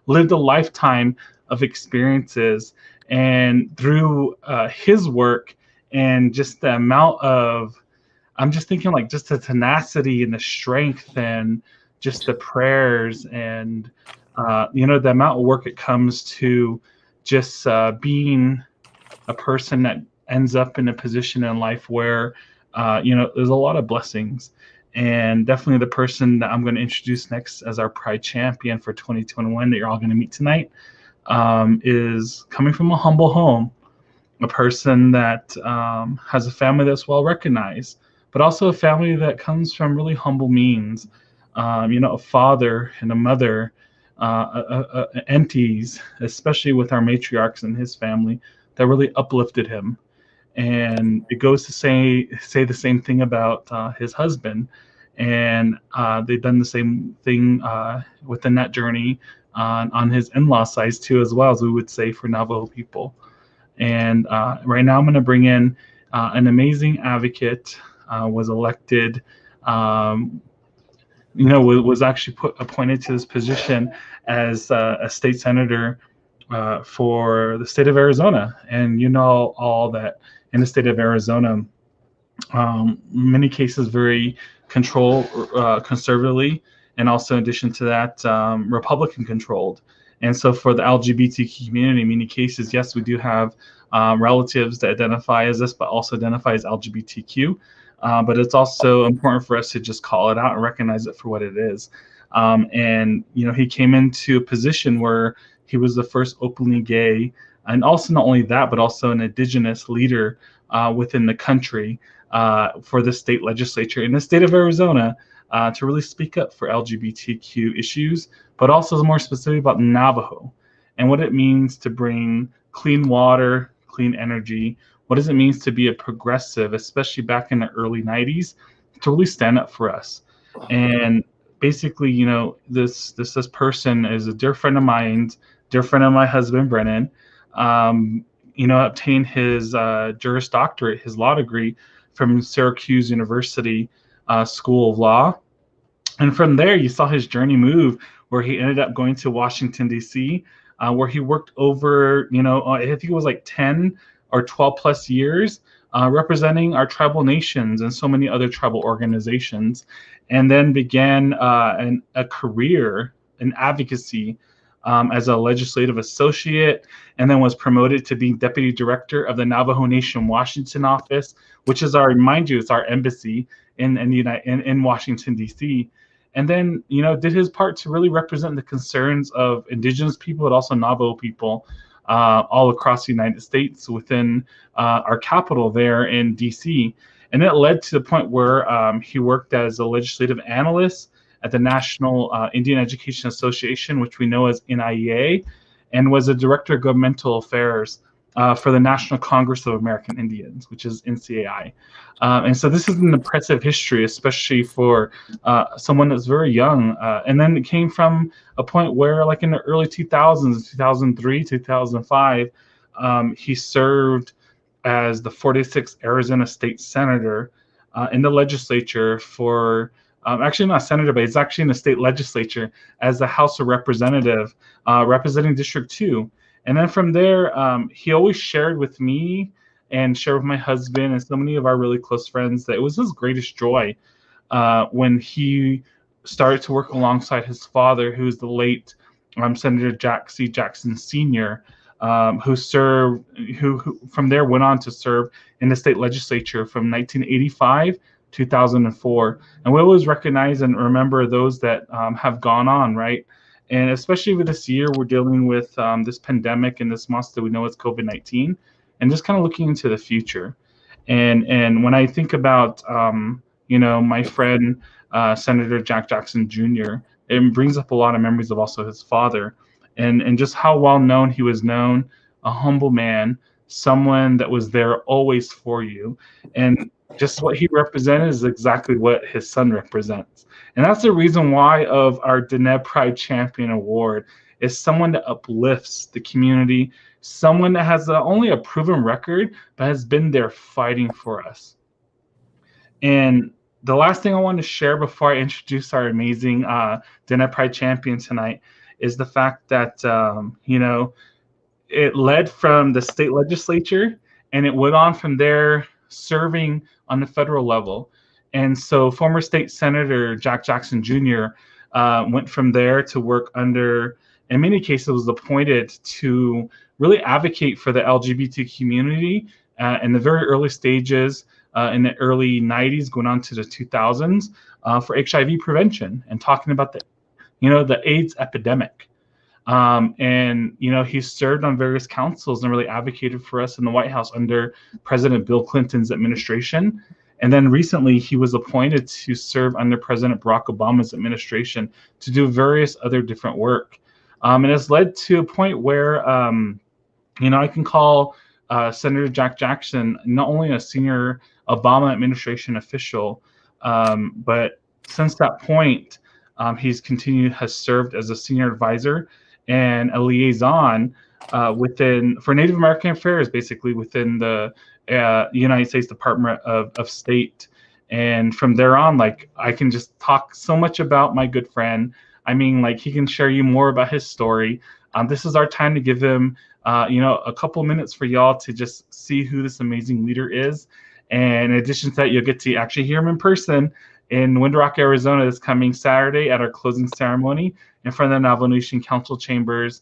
S17: lived a lifetime of experiences. And through his work and just the amount of, I'm just thinking like just the tenacity and the strength and just the prayers and, the amount of work it comes to just being a person that ends up in a position in life where, there's a lot of blessings. And definitely the person that I'm going to introduce next as our Pride champion for 2021 that you're all going to meet tonight is coming from a humble home, a person that has a family that's well recognized, but also a family that comes from really humble means. A father and a mother, aunties, especially with our matriarchs and his family, that really uplifted him. And it goes to say the same thing about his husband, and they've done the same thing within that journey on his in-law side too, as well, as we would say for Navajo people. And right now I'm going to bring in an amazing advocate, was elected, was actually appointed to this position as a state senator for the state of Arizona. And all that in the state of Arizona, many cases very conservatively, and also in addition to that, Republican controlled. And so for the LGBT community, in many cases, yes, we do have relatives that identify as this, but also identify as LGBTQ. But it's also important for us to just call it out and recognize it for what it is. And he came into a position where he was the first openly gay, and also not only that, but also an Indigenous leader within the country for the state legislature in the state of Arizona to really speak up for LGBTQ issues, but also more specifically about Navajo and what it means to bring clean water, clean energy. What does it mean to be a progressive, especially back in the early 90s, to really stand up for us? And basically, this person is a dear friend of mine, dear friend of my husband, Brennan, obtained his Juris Doctorate, his law degree from Syracuse University School of Law. And from there, you saw his journey move, where he ended up going to Washington, D.C., where he worked over, I think it was like 10 or 12 plus years representing our tribal nations and so many other tribal organizations, and then began a career in advocacy as a legislative associate, and then was promoted to being deputy director of the Navajo Nation Washington office, which is remind you, it's our embassy in Washington, D.C. And then, did his part to really represent the concerns of Indigenous people, but also Navajo people all across the United States within our capital there in D.C. And it led to the point where he worked as a legislative analyst at the National Indian Education Association, which we know as NIEA, and was a director of governmental affairs for the National Congress of American Indians, which is NCAI. And so this is an impressive history, especially for someone that's very young. And then it came from a point where, like in the early 2000s, 2003, 2005, he served as the 46th Arizona State Senator in the legislature for, actually not senator, but he's actually in the state legislature as the House of Representative, representing District 2. And then from there, he always shared with me and shared with my husband and so many of our really close friends that it was his greatest joy when he started to work alongside his father, who is the late Senator Jack C. Jackson Sr., who from there went on to serve in the state legislature from 1985 2004. And we always recognize and remember those that have gone on, right? And especially with this year, we're dealing with this pandemic and this monster that we know is COVID-19, and just kind of looking into the future. And when I think about, my friend, Senator Jack Jackson Jr., it brings up a lot of memories of also his father and just how well known he was known, a humble man, someone that was there always for you. And just what he represented is exactly what his son represents. And that's the reason why of our Diné Pride Champion Award is someone that uplifts the community, someone that has only a proven record, but has been there fighting for us. And the last thing I want to share before I introduce our amazing Diné Pride Champion tonight is the fact that, it led from the state legislature and it went on from there serving on the federal level. And so former state senator Jack Jackson Jr. Went from there to work under, in many cases was appointed to really advocate for the LGBT community in the very early stages in the early 90s going on to the 2000s for HIV prevention and talking about the AIDS epidemic. And he served on various councils and really advocated for us in the White House under President Bill Clinton's administration. And then recently he was appointed to serve under President Barack Obama's administration to do various other different work. And it's led to a point where, I can call Senator Jack Jackson not only a senior Obama administration official, but since that point, has served as a senior advisor and a liaison for Native American affairs, basically within the United States Department of State. And from there on, I can just talk so much about my good friend. I mean, he can share you more about his story. This is our time to give him, a couple minutes for y'all to just see who this amazing leader is. And in addition to that, you'll get to actually hear him in person in Wind Rock, Arizona this coming Saturday at our closing ceremony in front of the Navajo Nation Council chambers.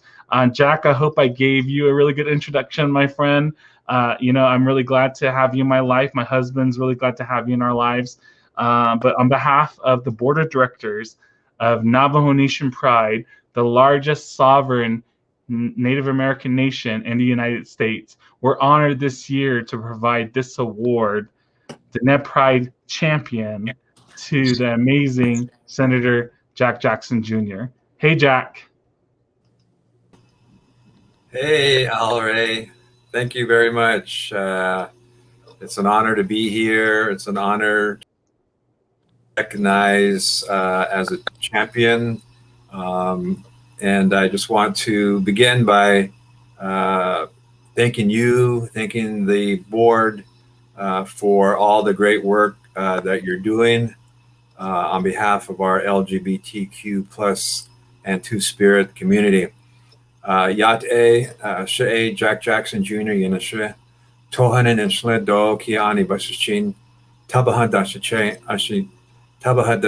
S17: Jack, I hope I gave you a really good introduction, my friend. I'm really glad to have you in my life. My husband's really glad to have you in our lives. But on behalf of the board of directors of Navajo Nation Pride, the largest sovereign Native American nation in the United States, we're honored this year to provide this award, the Diné Pride Champion, to the amazing Senator Jack Jackson Jr. Hey, Jack.
S18: Hey, Alray. Thank you very much. It's an honor to be here. It's an honor to recognize as a champion. And I just want to begin by thanking the board for all the great work that you're doing on behalf of our LGBTQ plus and Two-Spirit community. Yat'áanii, Jack Jackson Jr. Yinashe, Tohanan and Shledo, Kiani Basichin, Tabahan Dashache, Ashi, Tabahan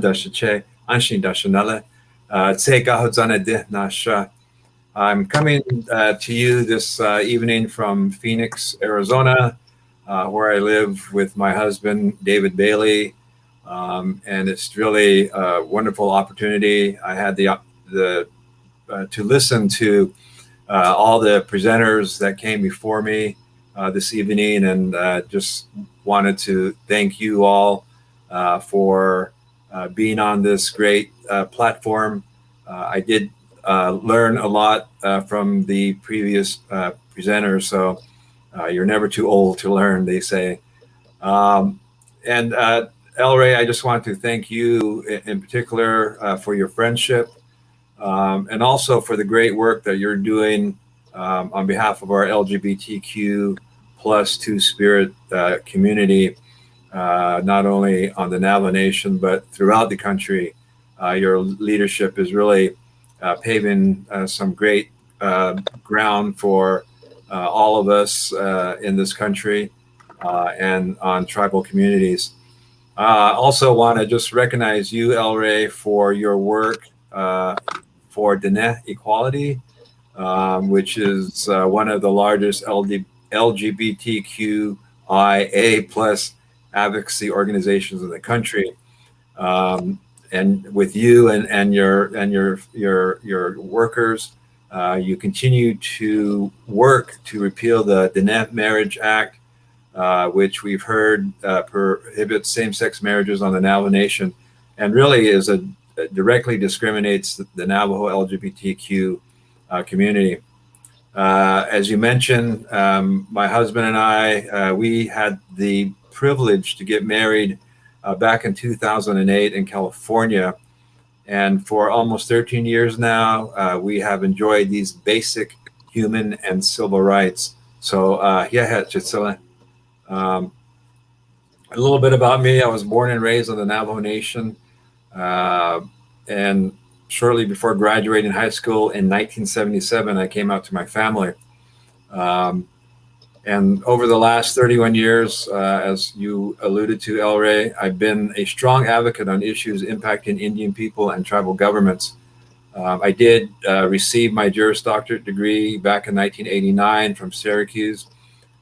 S18: Dashache, Anshin Dashanella, I'm coming to you this evening from Phoenix, Arizona, where I live with my husband, David Bailey. And it's really a wonderful opportunity. I had the to listen to all the presenters that came before me this evening, and just wanted to thank you all for being on this great platform. I did learn a lot from the previous presenters, so you're never too old to learn, they say. And El Rey, I just want to thank you in particular for your friendship, and also for the great work that you're doing on behalf of our LGBTQ plus Two-Spirit community, not only on the Navajo Nation, but throughout the country. Your leadership is really paving some great ground for all of us in this country and on tribal communities. Also want to just recognize you, El Rey, for your work for Diné Equality, which is one of the largest LGBTQIA plus advocacy organizations in the country. And with you and your workers, you continue to work to repeal the Diné Marriage Act, which we've heard prohibits same-sex marriages on the Navajo Nation, and really is directly discriminates the Navajo LGBTQ community. As you mentioned, my husband and I, we had the privilege to get married back in 2008 in California. And for almost 13 years now, we have enjoyed these basic human and civil rights. So, a little bit about me. I was born and raised on the Navajo Nation. And shortly before graduating high school in 1977, I came out to my family. And over the last 31 years, as you alluded to, El Rey, I've been a strong advocate on issues impacting Indian people and tribal governments. I did receive my Juris Doctorate degree back in 1989 from Syracuse.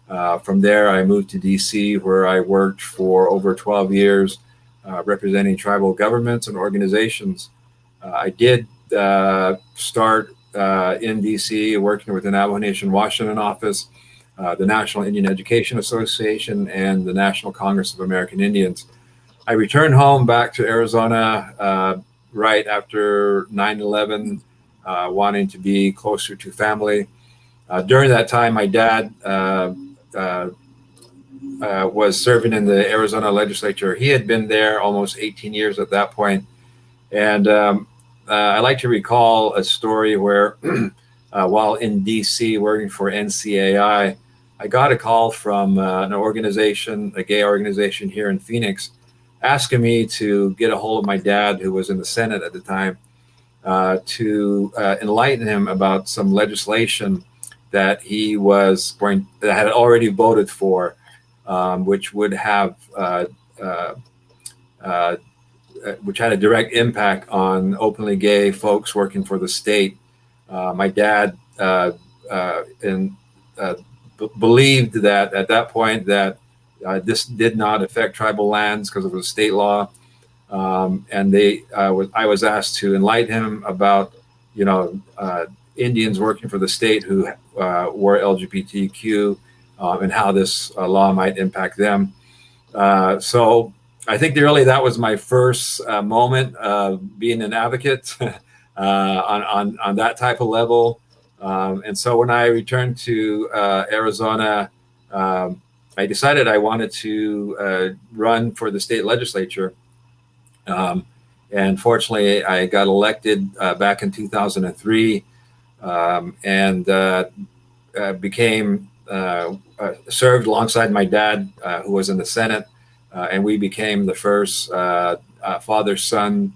S18: From there, I moved to DC, where I worked for over 12 years, representing tribal governments and organizations. I did start in DC, working with the Navajo Nation Washington office, the National Indian Education Association, and the National Congress of American Indians. I returned home back to Arizona right after 9/11, wanting to be closer to family. During that time, my dad was serving in the Arizona legislature. He had been there almost 18 years at that point. And I like to recall a story where while in DC working for NCAI, I got a call from an organization, a gay organization here in Phoenix, asking me to get a hold of my dad, who was in the Senate at the time, to enlighten him about some legislation that he was that had already voted for, which would have which had a direct impact on openly gay folks working for the state. My dad believed that at that point that this did not affect tribal lands because of the state law, and I was asked to enlighten him about, Indians working for the state who were LGBTQ, and how this law might impact them. So I think really that was my first moment of being an advocate on that type of level. And so when I returned to Arizona, I decided I wanted to run for the state legislature. And fortunately, I got elected back in 2003, and became served alongside my dad, who was in the Senate, and we became the first father-son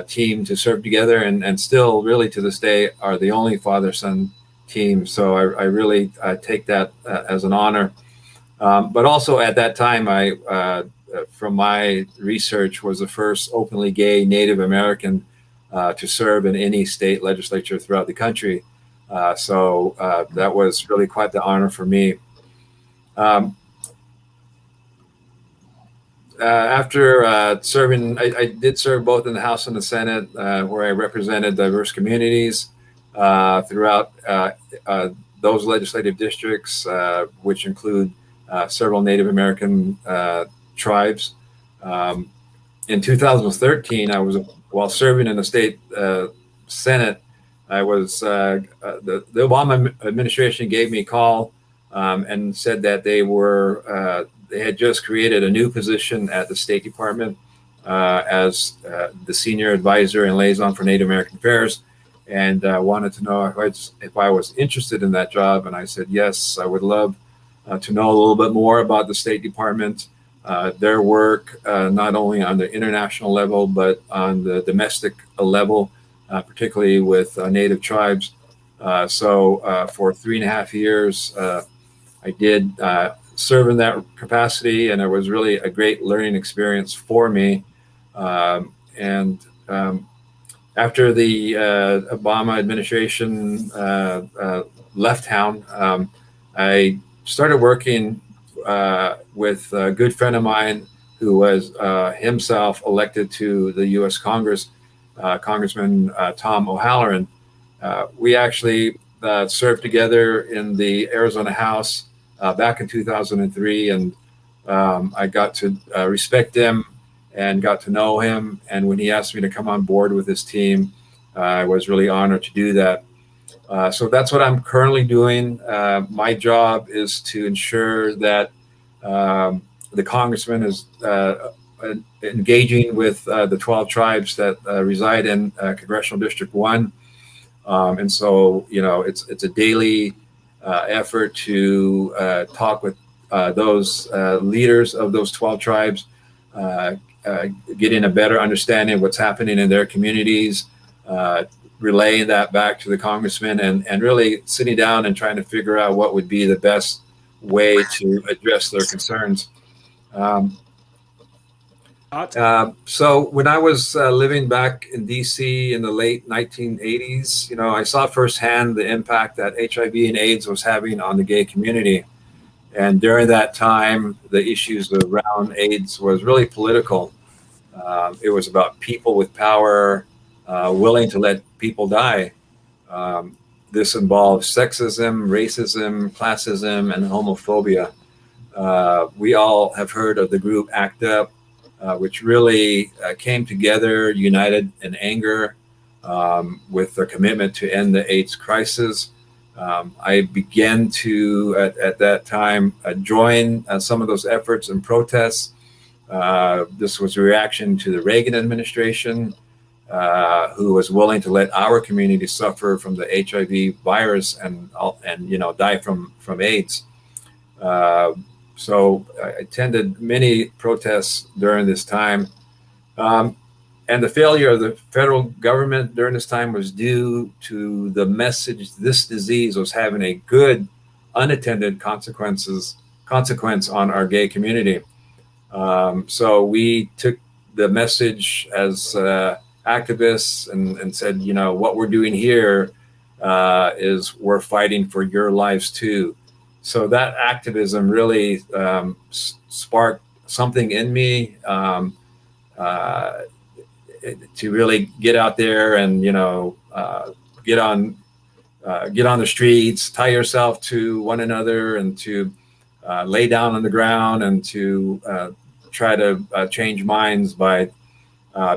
S18: team to serve together, and still, really to this day, are the only father-son team. So I really take that as an honor. But also at that time, I, from my research, was the first openly gay Native American to serve in any state legislature throughout the country. So that was really quite the honor for me. After serving, I did serve both in the House and the Senate, where I represented diverse communities throughout those legislative districts, which include several Native American tribes. In 2013, while serving in the state Senate, I was the Obama administration gave me a call and said that they had just created a new position at the State Department as the senior advisor and liaison for Native American Affairs, and wanted to know if I was interested in that job. And I said, yes, I would love to know a little bit more about the State Department, their work, not only on the international level, but on the domestic level, particularly with Native tribes. So for 3.5 years, I did serve in that capacity, and it was really a great learning experience for me. After the Obama administration left town, I started working with a good friend of mine who was himself elected to the U.S. Congress, Congressman Tom O'Halloran. We actually served together in the Arizona House back in 2003, and I got to respect him and got to know him. And when he asked me to come on board with his team, I was really honored to do that. So that's what I'm currently doing. My job is to ensure that the congressman is engaging with the 12 tribes that reside in Congressional District 1. And so, it's a daily effort to talk with those leaders of those 12 tribes, getting a better understanding of what's happening in their communities, relaying that back to the congressman, and really sitting down and trying to figure out what would be the best way to address their concerns. So when I was living back in DC in the late 1980s, I saw firsthand the impact that HIV and AIDS was having on the gay community. And during that time, the issues around AIDS was really political. It was about people with power willing to let people die. This involved sexism, racism, classism, and homophobia. We all have heard of the group ACT UP, which really came together, united in anger, with their commitment to end the AIDS crisis. I began to, at that time, join some of those efforts and protests. This was a reaction to the Reagan administration, who was willing to let our community suffer from the HIV virus and die from AIDS. So I attended many protests during this time. And the failure of the federal government during this time was due to the message this disease was having a good unintended consequence on our gay community. So we took the message as activists and said, what we're doing here is we're fighting for your lives too. So that activism really sparked something in me to really get out there and get on the streets, tie yourself to one another, and to lay down on the ground and to try to change minds by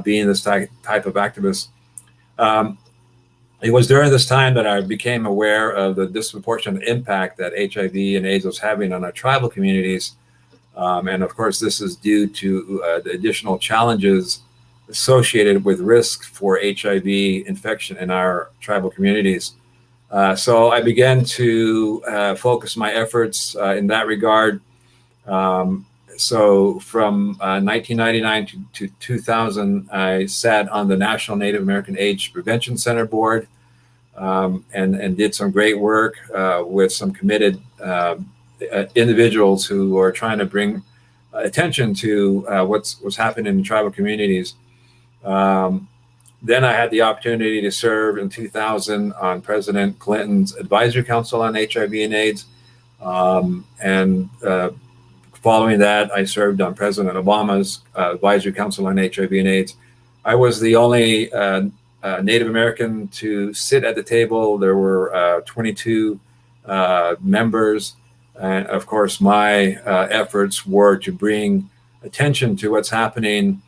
S18: being this type of activist. It was during this time that I became aware of the disproportionate impact that HIV and AIDS was having on our tribal communities. And of course, this is due to the additional challenges associated with risk for HIV infection in our tribal communities. So I began to focus my efforts in that regard. So from 1999 to 2000, I sat on the National Native American AIDS Prevention Center board, and did some great work with some committed individuals who are trying to bring attention to what's happening in tribal communities. Then I had the opportunity to serve in 2000 on President Clinton's Advisory Council on HIV and AIDS. And following that, I served on President Obama's Advisory Council on HIV and AIDS. I was the only Native American to sit at the table. There were 22 members. And of course, my efforts were to bring attention to what's happening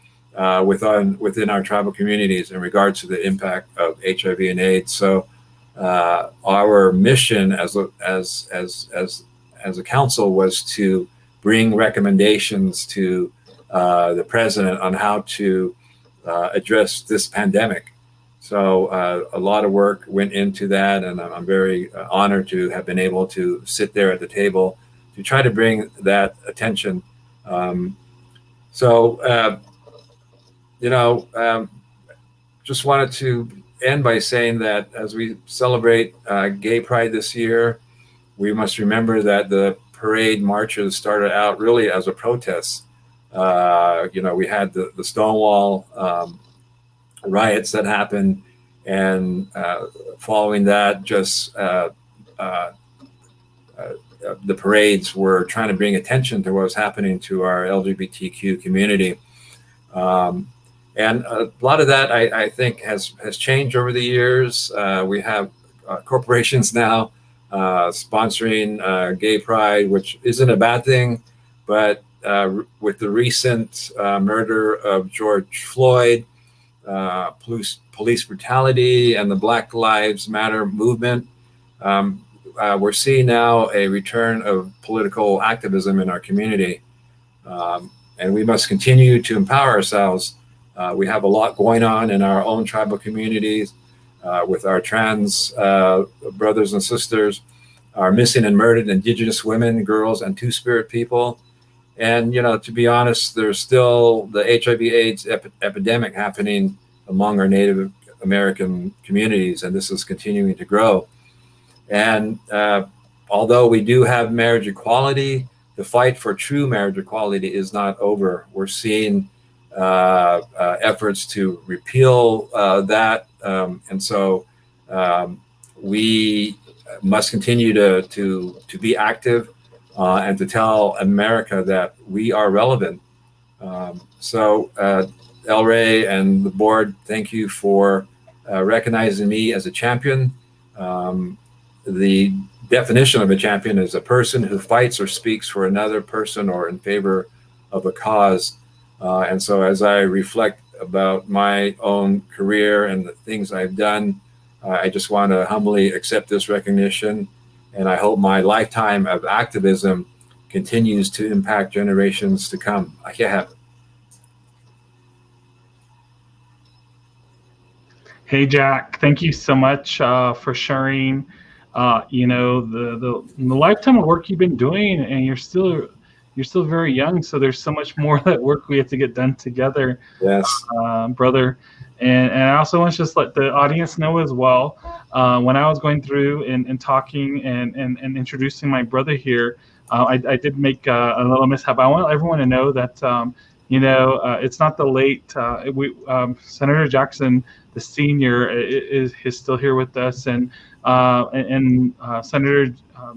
S18: within our tribal communities in regards to the impact of HIV and AIDS. So our mission as a council was to bring recommendations to the president on how to address this pandemic. So a lot of work went into that, and I'm very honored to have been able to sit there at the table to try to bring that attention. Just wanted to end by saying that as we celebrate Gay Pride this year, we must remember that the parade marches started out really as a protest. We had the Stonewall riots that happened, and following that, just the parades were trying to bring attention to what was happening to our LGBTQ community. And a lot of that, I think, has changed over the years. We have corporations now sponsoring Gay Pride, which isn't a bad thing, but with the recent murder of George Floyd, police brutality, and the Black Lives Matter movement, we're seeing now a return of political activism in our community. And we must continue to empower ourselves. We have a lot going on in our own tribal communities with our trans brothers and sisters, our missing and murdered Indigenous women, girls, and Two-Spirit people. And, to be honest, there's still the HIV/AIDS epidemic happening among our Native American communities, and this is continuing to grow. And although we do have marriage equality, the fight for true marriage equality is not over. We're seeing efforts to repeal that. And so we must continue to be active and to tell America that we are relevant. El Rey and the board, thank you for recognizing me as a champion. The definition of a champion is a person who fights or speaks for another person or in favor of a cause. And so as I reflect about my own career and the things I've done, I just want to humbly accept this recognition. And I hope my lifetime of activism continues to impact generations to come.
S17: Hey, Jack, thank you so much for sharing, the lifetime of work you've been doing, and you're still very young. So there's so much more that work we have to get done together.
S18: Yes,
S17: brother. And I also want to just let the audience know as well, when I was going through and talking and introducing my brother here, I did make a little mishap. I want everyone to know that, it's not the late, Senator Jackson, the senior, is still here with us, and Senator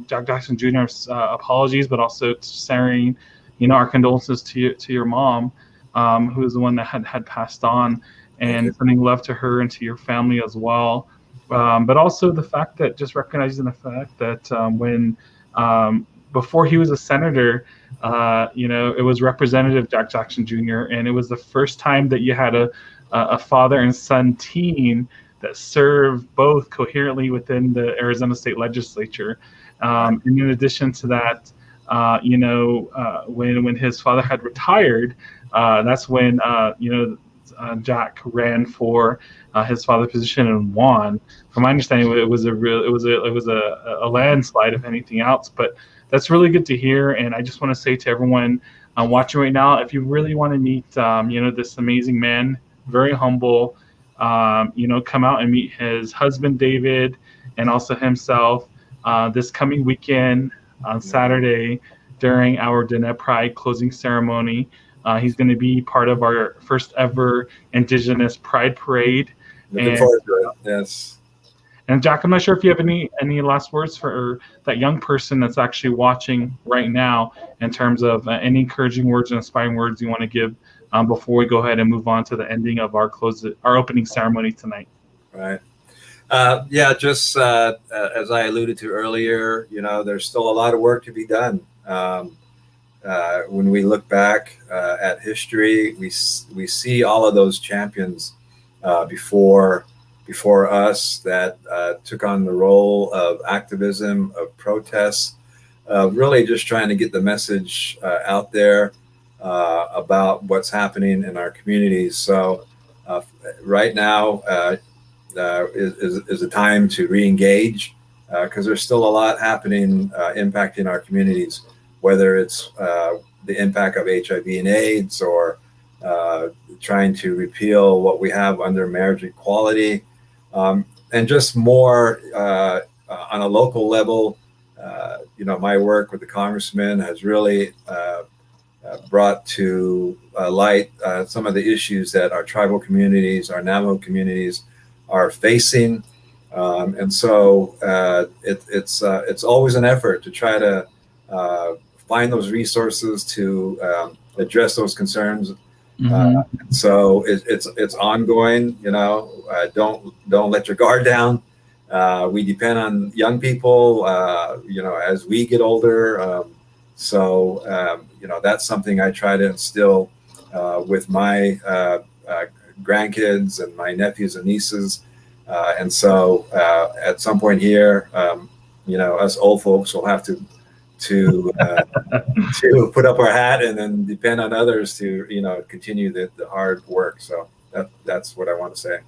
S17: Jack Jackson Jr.'s apologies, but also sharing, our condolences to your mom, who is the one that had passed on, and sending love to her and to your family as well. But also the fact that, just recognizing the fact that when before he was a senator, it was Representative Jack Jackson Jr., and it was the first time that you had a father and son team that served both coherently within the Arizona State Legislature. And in addition to that, when his father had retired, that's when Jack ran for his father's position and won. From my understanding, it was a landslide, if anything else. But that's really good to hear. And I just want to say to everyone watching right now, if you really want to meet this amazing man, very humble, come out and meet his husband David and also himself this coming weekend on Saturday during our Diné Pride closing ceremony. He's going to be part of our first ever Indigenous Pride Parade.
S18: Looking forward to it. Yes.
S17: And Jack, I'm not sure if you have any last words for that young person that's actually watching right now, in terms of any encouraging words and inspiring words you want to give before we go ahead and move on to the ending of our opening ceremony tonight.
S18: Right. Yeah, just as I alluded to earlier, there's still a lot of work to be done. When we look back at history, we see all of those champions before us that took on the role of activism, of protests, really just trying to get the message out there about what's happening in our communities. So right now is a time to re-engage, because there's still a lot happening impacting our communities, whether it's the impact of HIV and AIDS, or trying to repeal what we have under marriage equality, and just more on a local level. My work with the congressman has really brought to light some of the issues that our tribal communities, our Navajo communities are facing. And so it's always an effort to try to find those resources to address those concerns. So it's ongoing. Don't let your guard down. We depend on young people, as we get older. So that's something I try to instill with my grandkids and my nephews and nieces. And so at some point here, us old folks will have to put up our hat and then depend on others to continue the hard work. So that's what I want to say.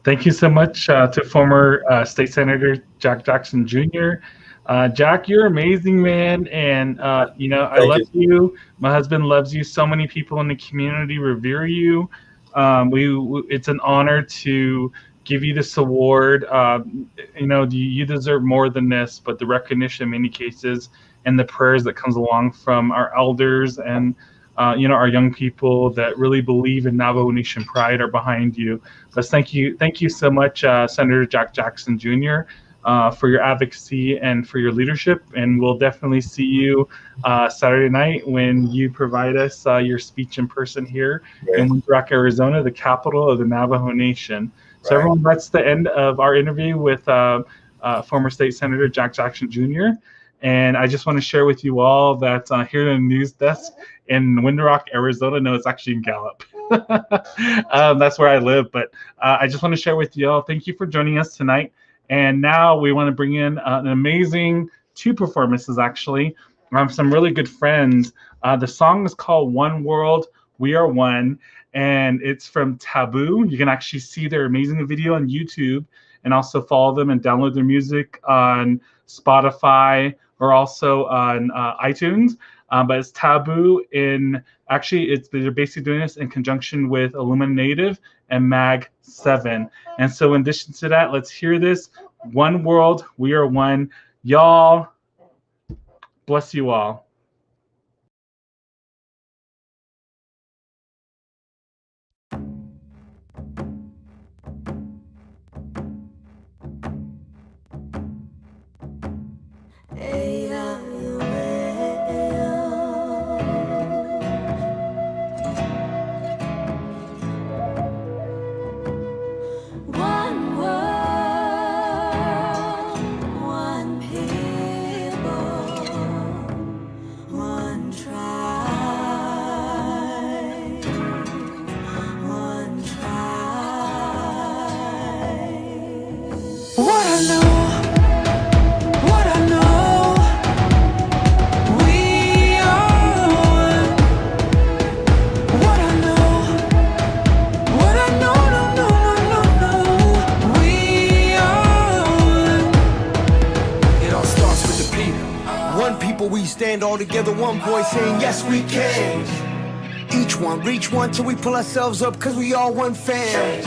S17: Thank you so much to former State Senator Jack Jackson Jr. Jack, you're amazing, man, and I love you. My husband loves you. So many people in the community revere you. It's an honor to give you this award. You deserve more than this, but the recognition in many cases and the prayers that comes along from our elders and our young people that really believe in Navajo Nation pride are behind you. But thank you so much, Senator Jack Jackson Jr., for your advocacy and for your leadership. And we'll definitely see you Saturday night when you provide us your speech in person here in Winter Rock, Arizona, the capital of the Navajo Nation. So everyone, that's the end of our interview with former State Senator Jack Jackson Jr. And I just want to share with you all that here in the news desk in Winter Rock, Arizona, no, it's actually in Gallup. That's where I live. But I just want to share with you all, thank you for joining us tonight. And now we want to bring in an amazing two performances, actually. Some really good friends. The song is called One World, We Are One. And it's from Taboo. You can actually see their amazing video on YouTube and also follow them and download their music on Spotify or also on iTunes. But it's Taboo they're basically doing this in conjunction with Illumina Native and Mag 7. And so in addition to that, let's hear this. One World, We Are One. Y'all, bless you all.
S19: One world, one people, one tribe, one tribe. What I know.
S20: We stand all together, one voice saying yes we can. Each one, reach one till we pull ourselves up, cause we all one fam.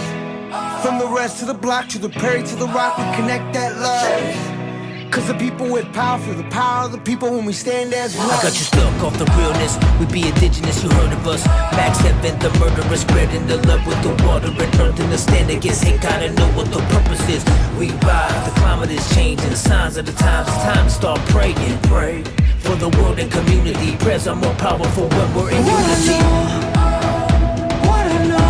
S20: From the rest to the block, to the prairie, to the rock, we connect that love. Cause the people with power feel the power of the people when we stand as one.
S19: I got you stuck off the realness. We be indigenous, you heard of us. Max Heaven, the murderer, spreading the love with the water and earth. And the stand against hate, gotta know what the purpose is. We rise, the climate is changing. Signs of the times, it's time to start praying. Pray for the world and community. Prayers are more powerful when we're in unity.
S20: What I know.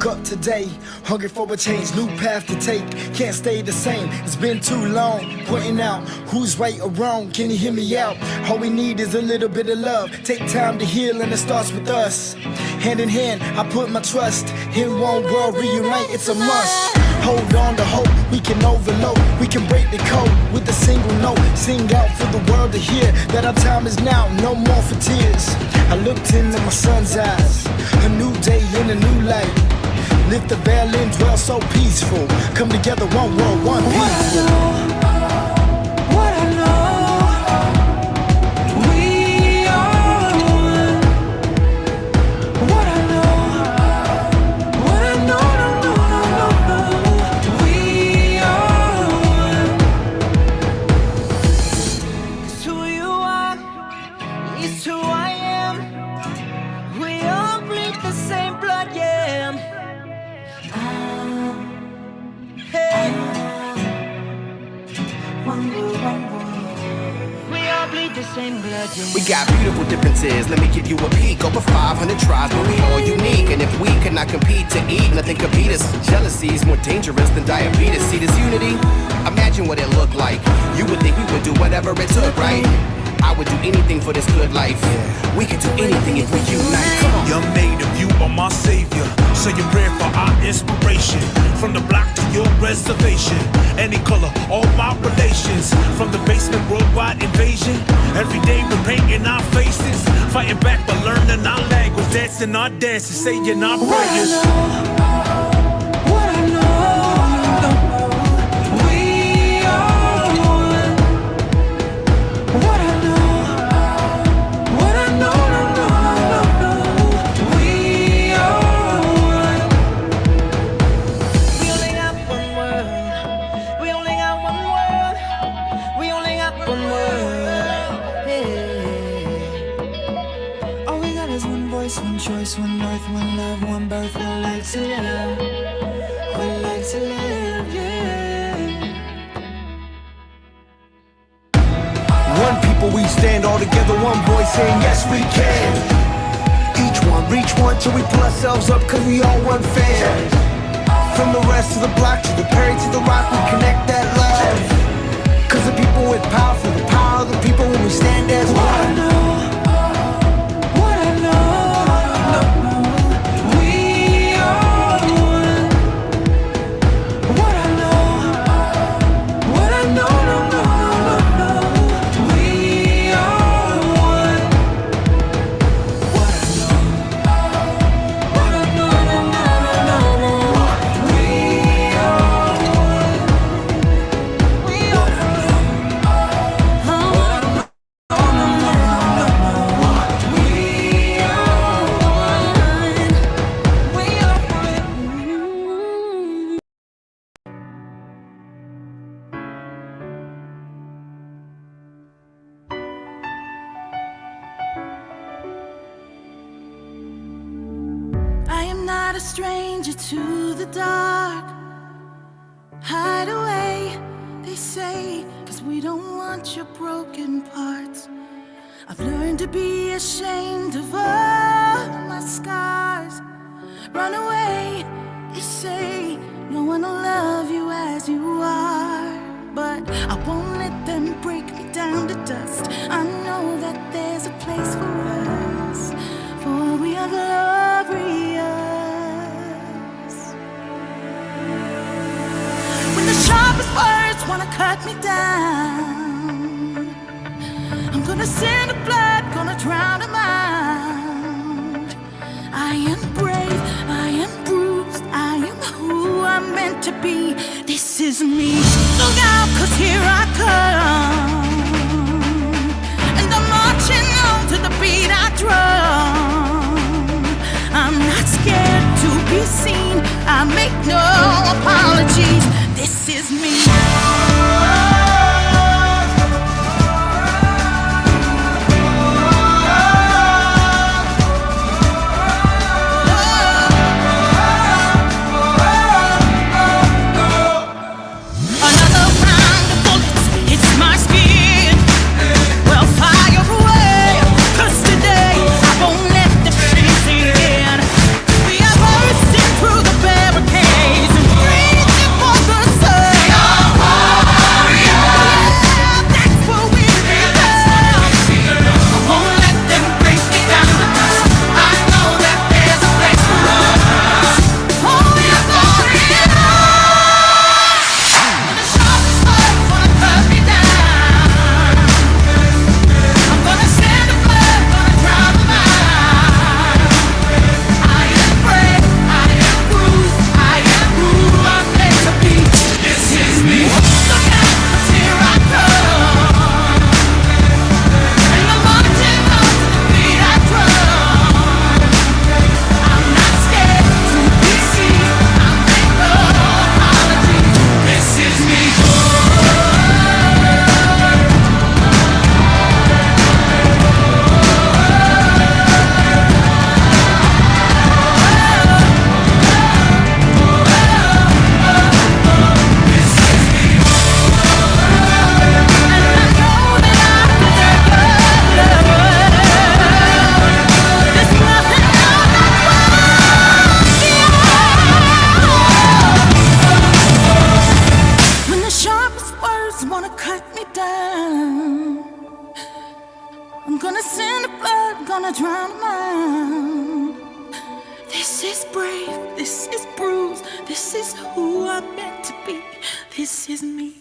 S20: Up today, hungry for a change, new path to take. Can't stay the same, it's been too long. Pointing out who's right or wrong. Can you hear me out? All we need is a little bit of love. Take time to heal and it starts with us. Hand in hand, I put my trust. In one world, reunite, it's a must. Hold on to hope, we can overload. We can break the code with a single note. Sing out for the world to hear that our time is now, no more for tears. I looked into my son's eyes, a new day in a new light. Lift the veil and dwell so peaceful. Come together, one world, one people. What I know, we are one. What I know, no, we are one. It's who you are, it's who I am. We all bleed the same blood, yeah.
S21: We got beautiful differences, let me give you a peek. Over 500 tribes, but we all unique. And if we could not compete to eat, nothing could beat us. Jealousy is more dangerous than diabetes. See this unity? Imagine what it looked like. You would think we would do whatever it took, right? I would do anything for this good life. We could do anything if we unite.
S22: Young native, you are my savior. Say a prayer for our inspiration. From the block to your reservation. Any color, all my relations. From the basement, worldwide invasion. Every day we're painting our faces. Fighting back but learning our language. Dancing our dances, saying our prayers.
S19: One choice, one earth, one love, one birth. We like to live, we like to live, yeah.
S20: One people, we stand all together, one voice saying yes we can. Each one, reach one till we pull ourselves up, cause we all one fan. From the rest of the block to the Perry to the Rock, we connect that love. Cause the people with power feel the power of the people when we stand as one.
S19: A stranger to the dark. Hide away, they say, cause we don't want your broken parts. I've learned to be ashamed of all my scars. Run away, they say, no one will love you as you are. But I won't let them break me down to dust. I know that there's a place for us, for we are glorious. Sharpest words wanna cut me down. I'm gonna send the blood, gonna drown them out. I am brave, I am bruised, I am who I'm meant meant to be. This is me. Look out, 'cause here I come. And I'm marching on to the beat I drum. I'm not scared to be seen. I make no apologies. This is me. This is who I'm meant to be. This is me.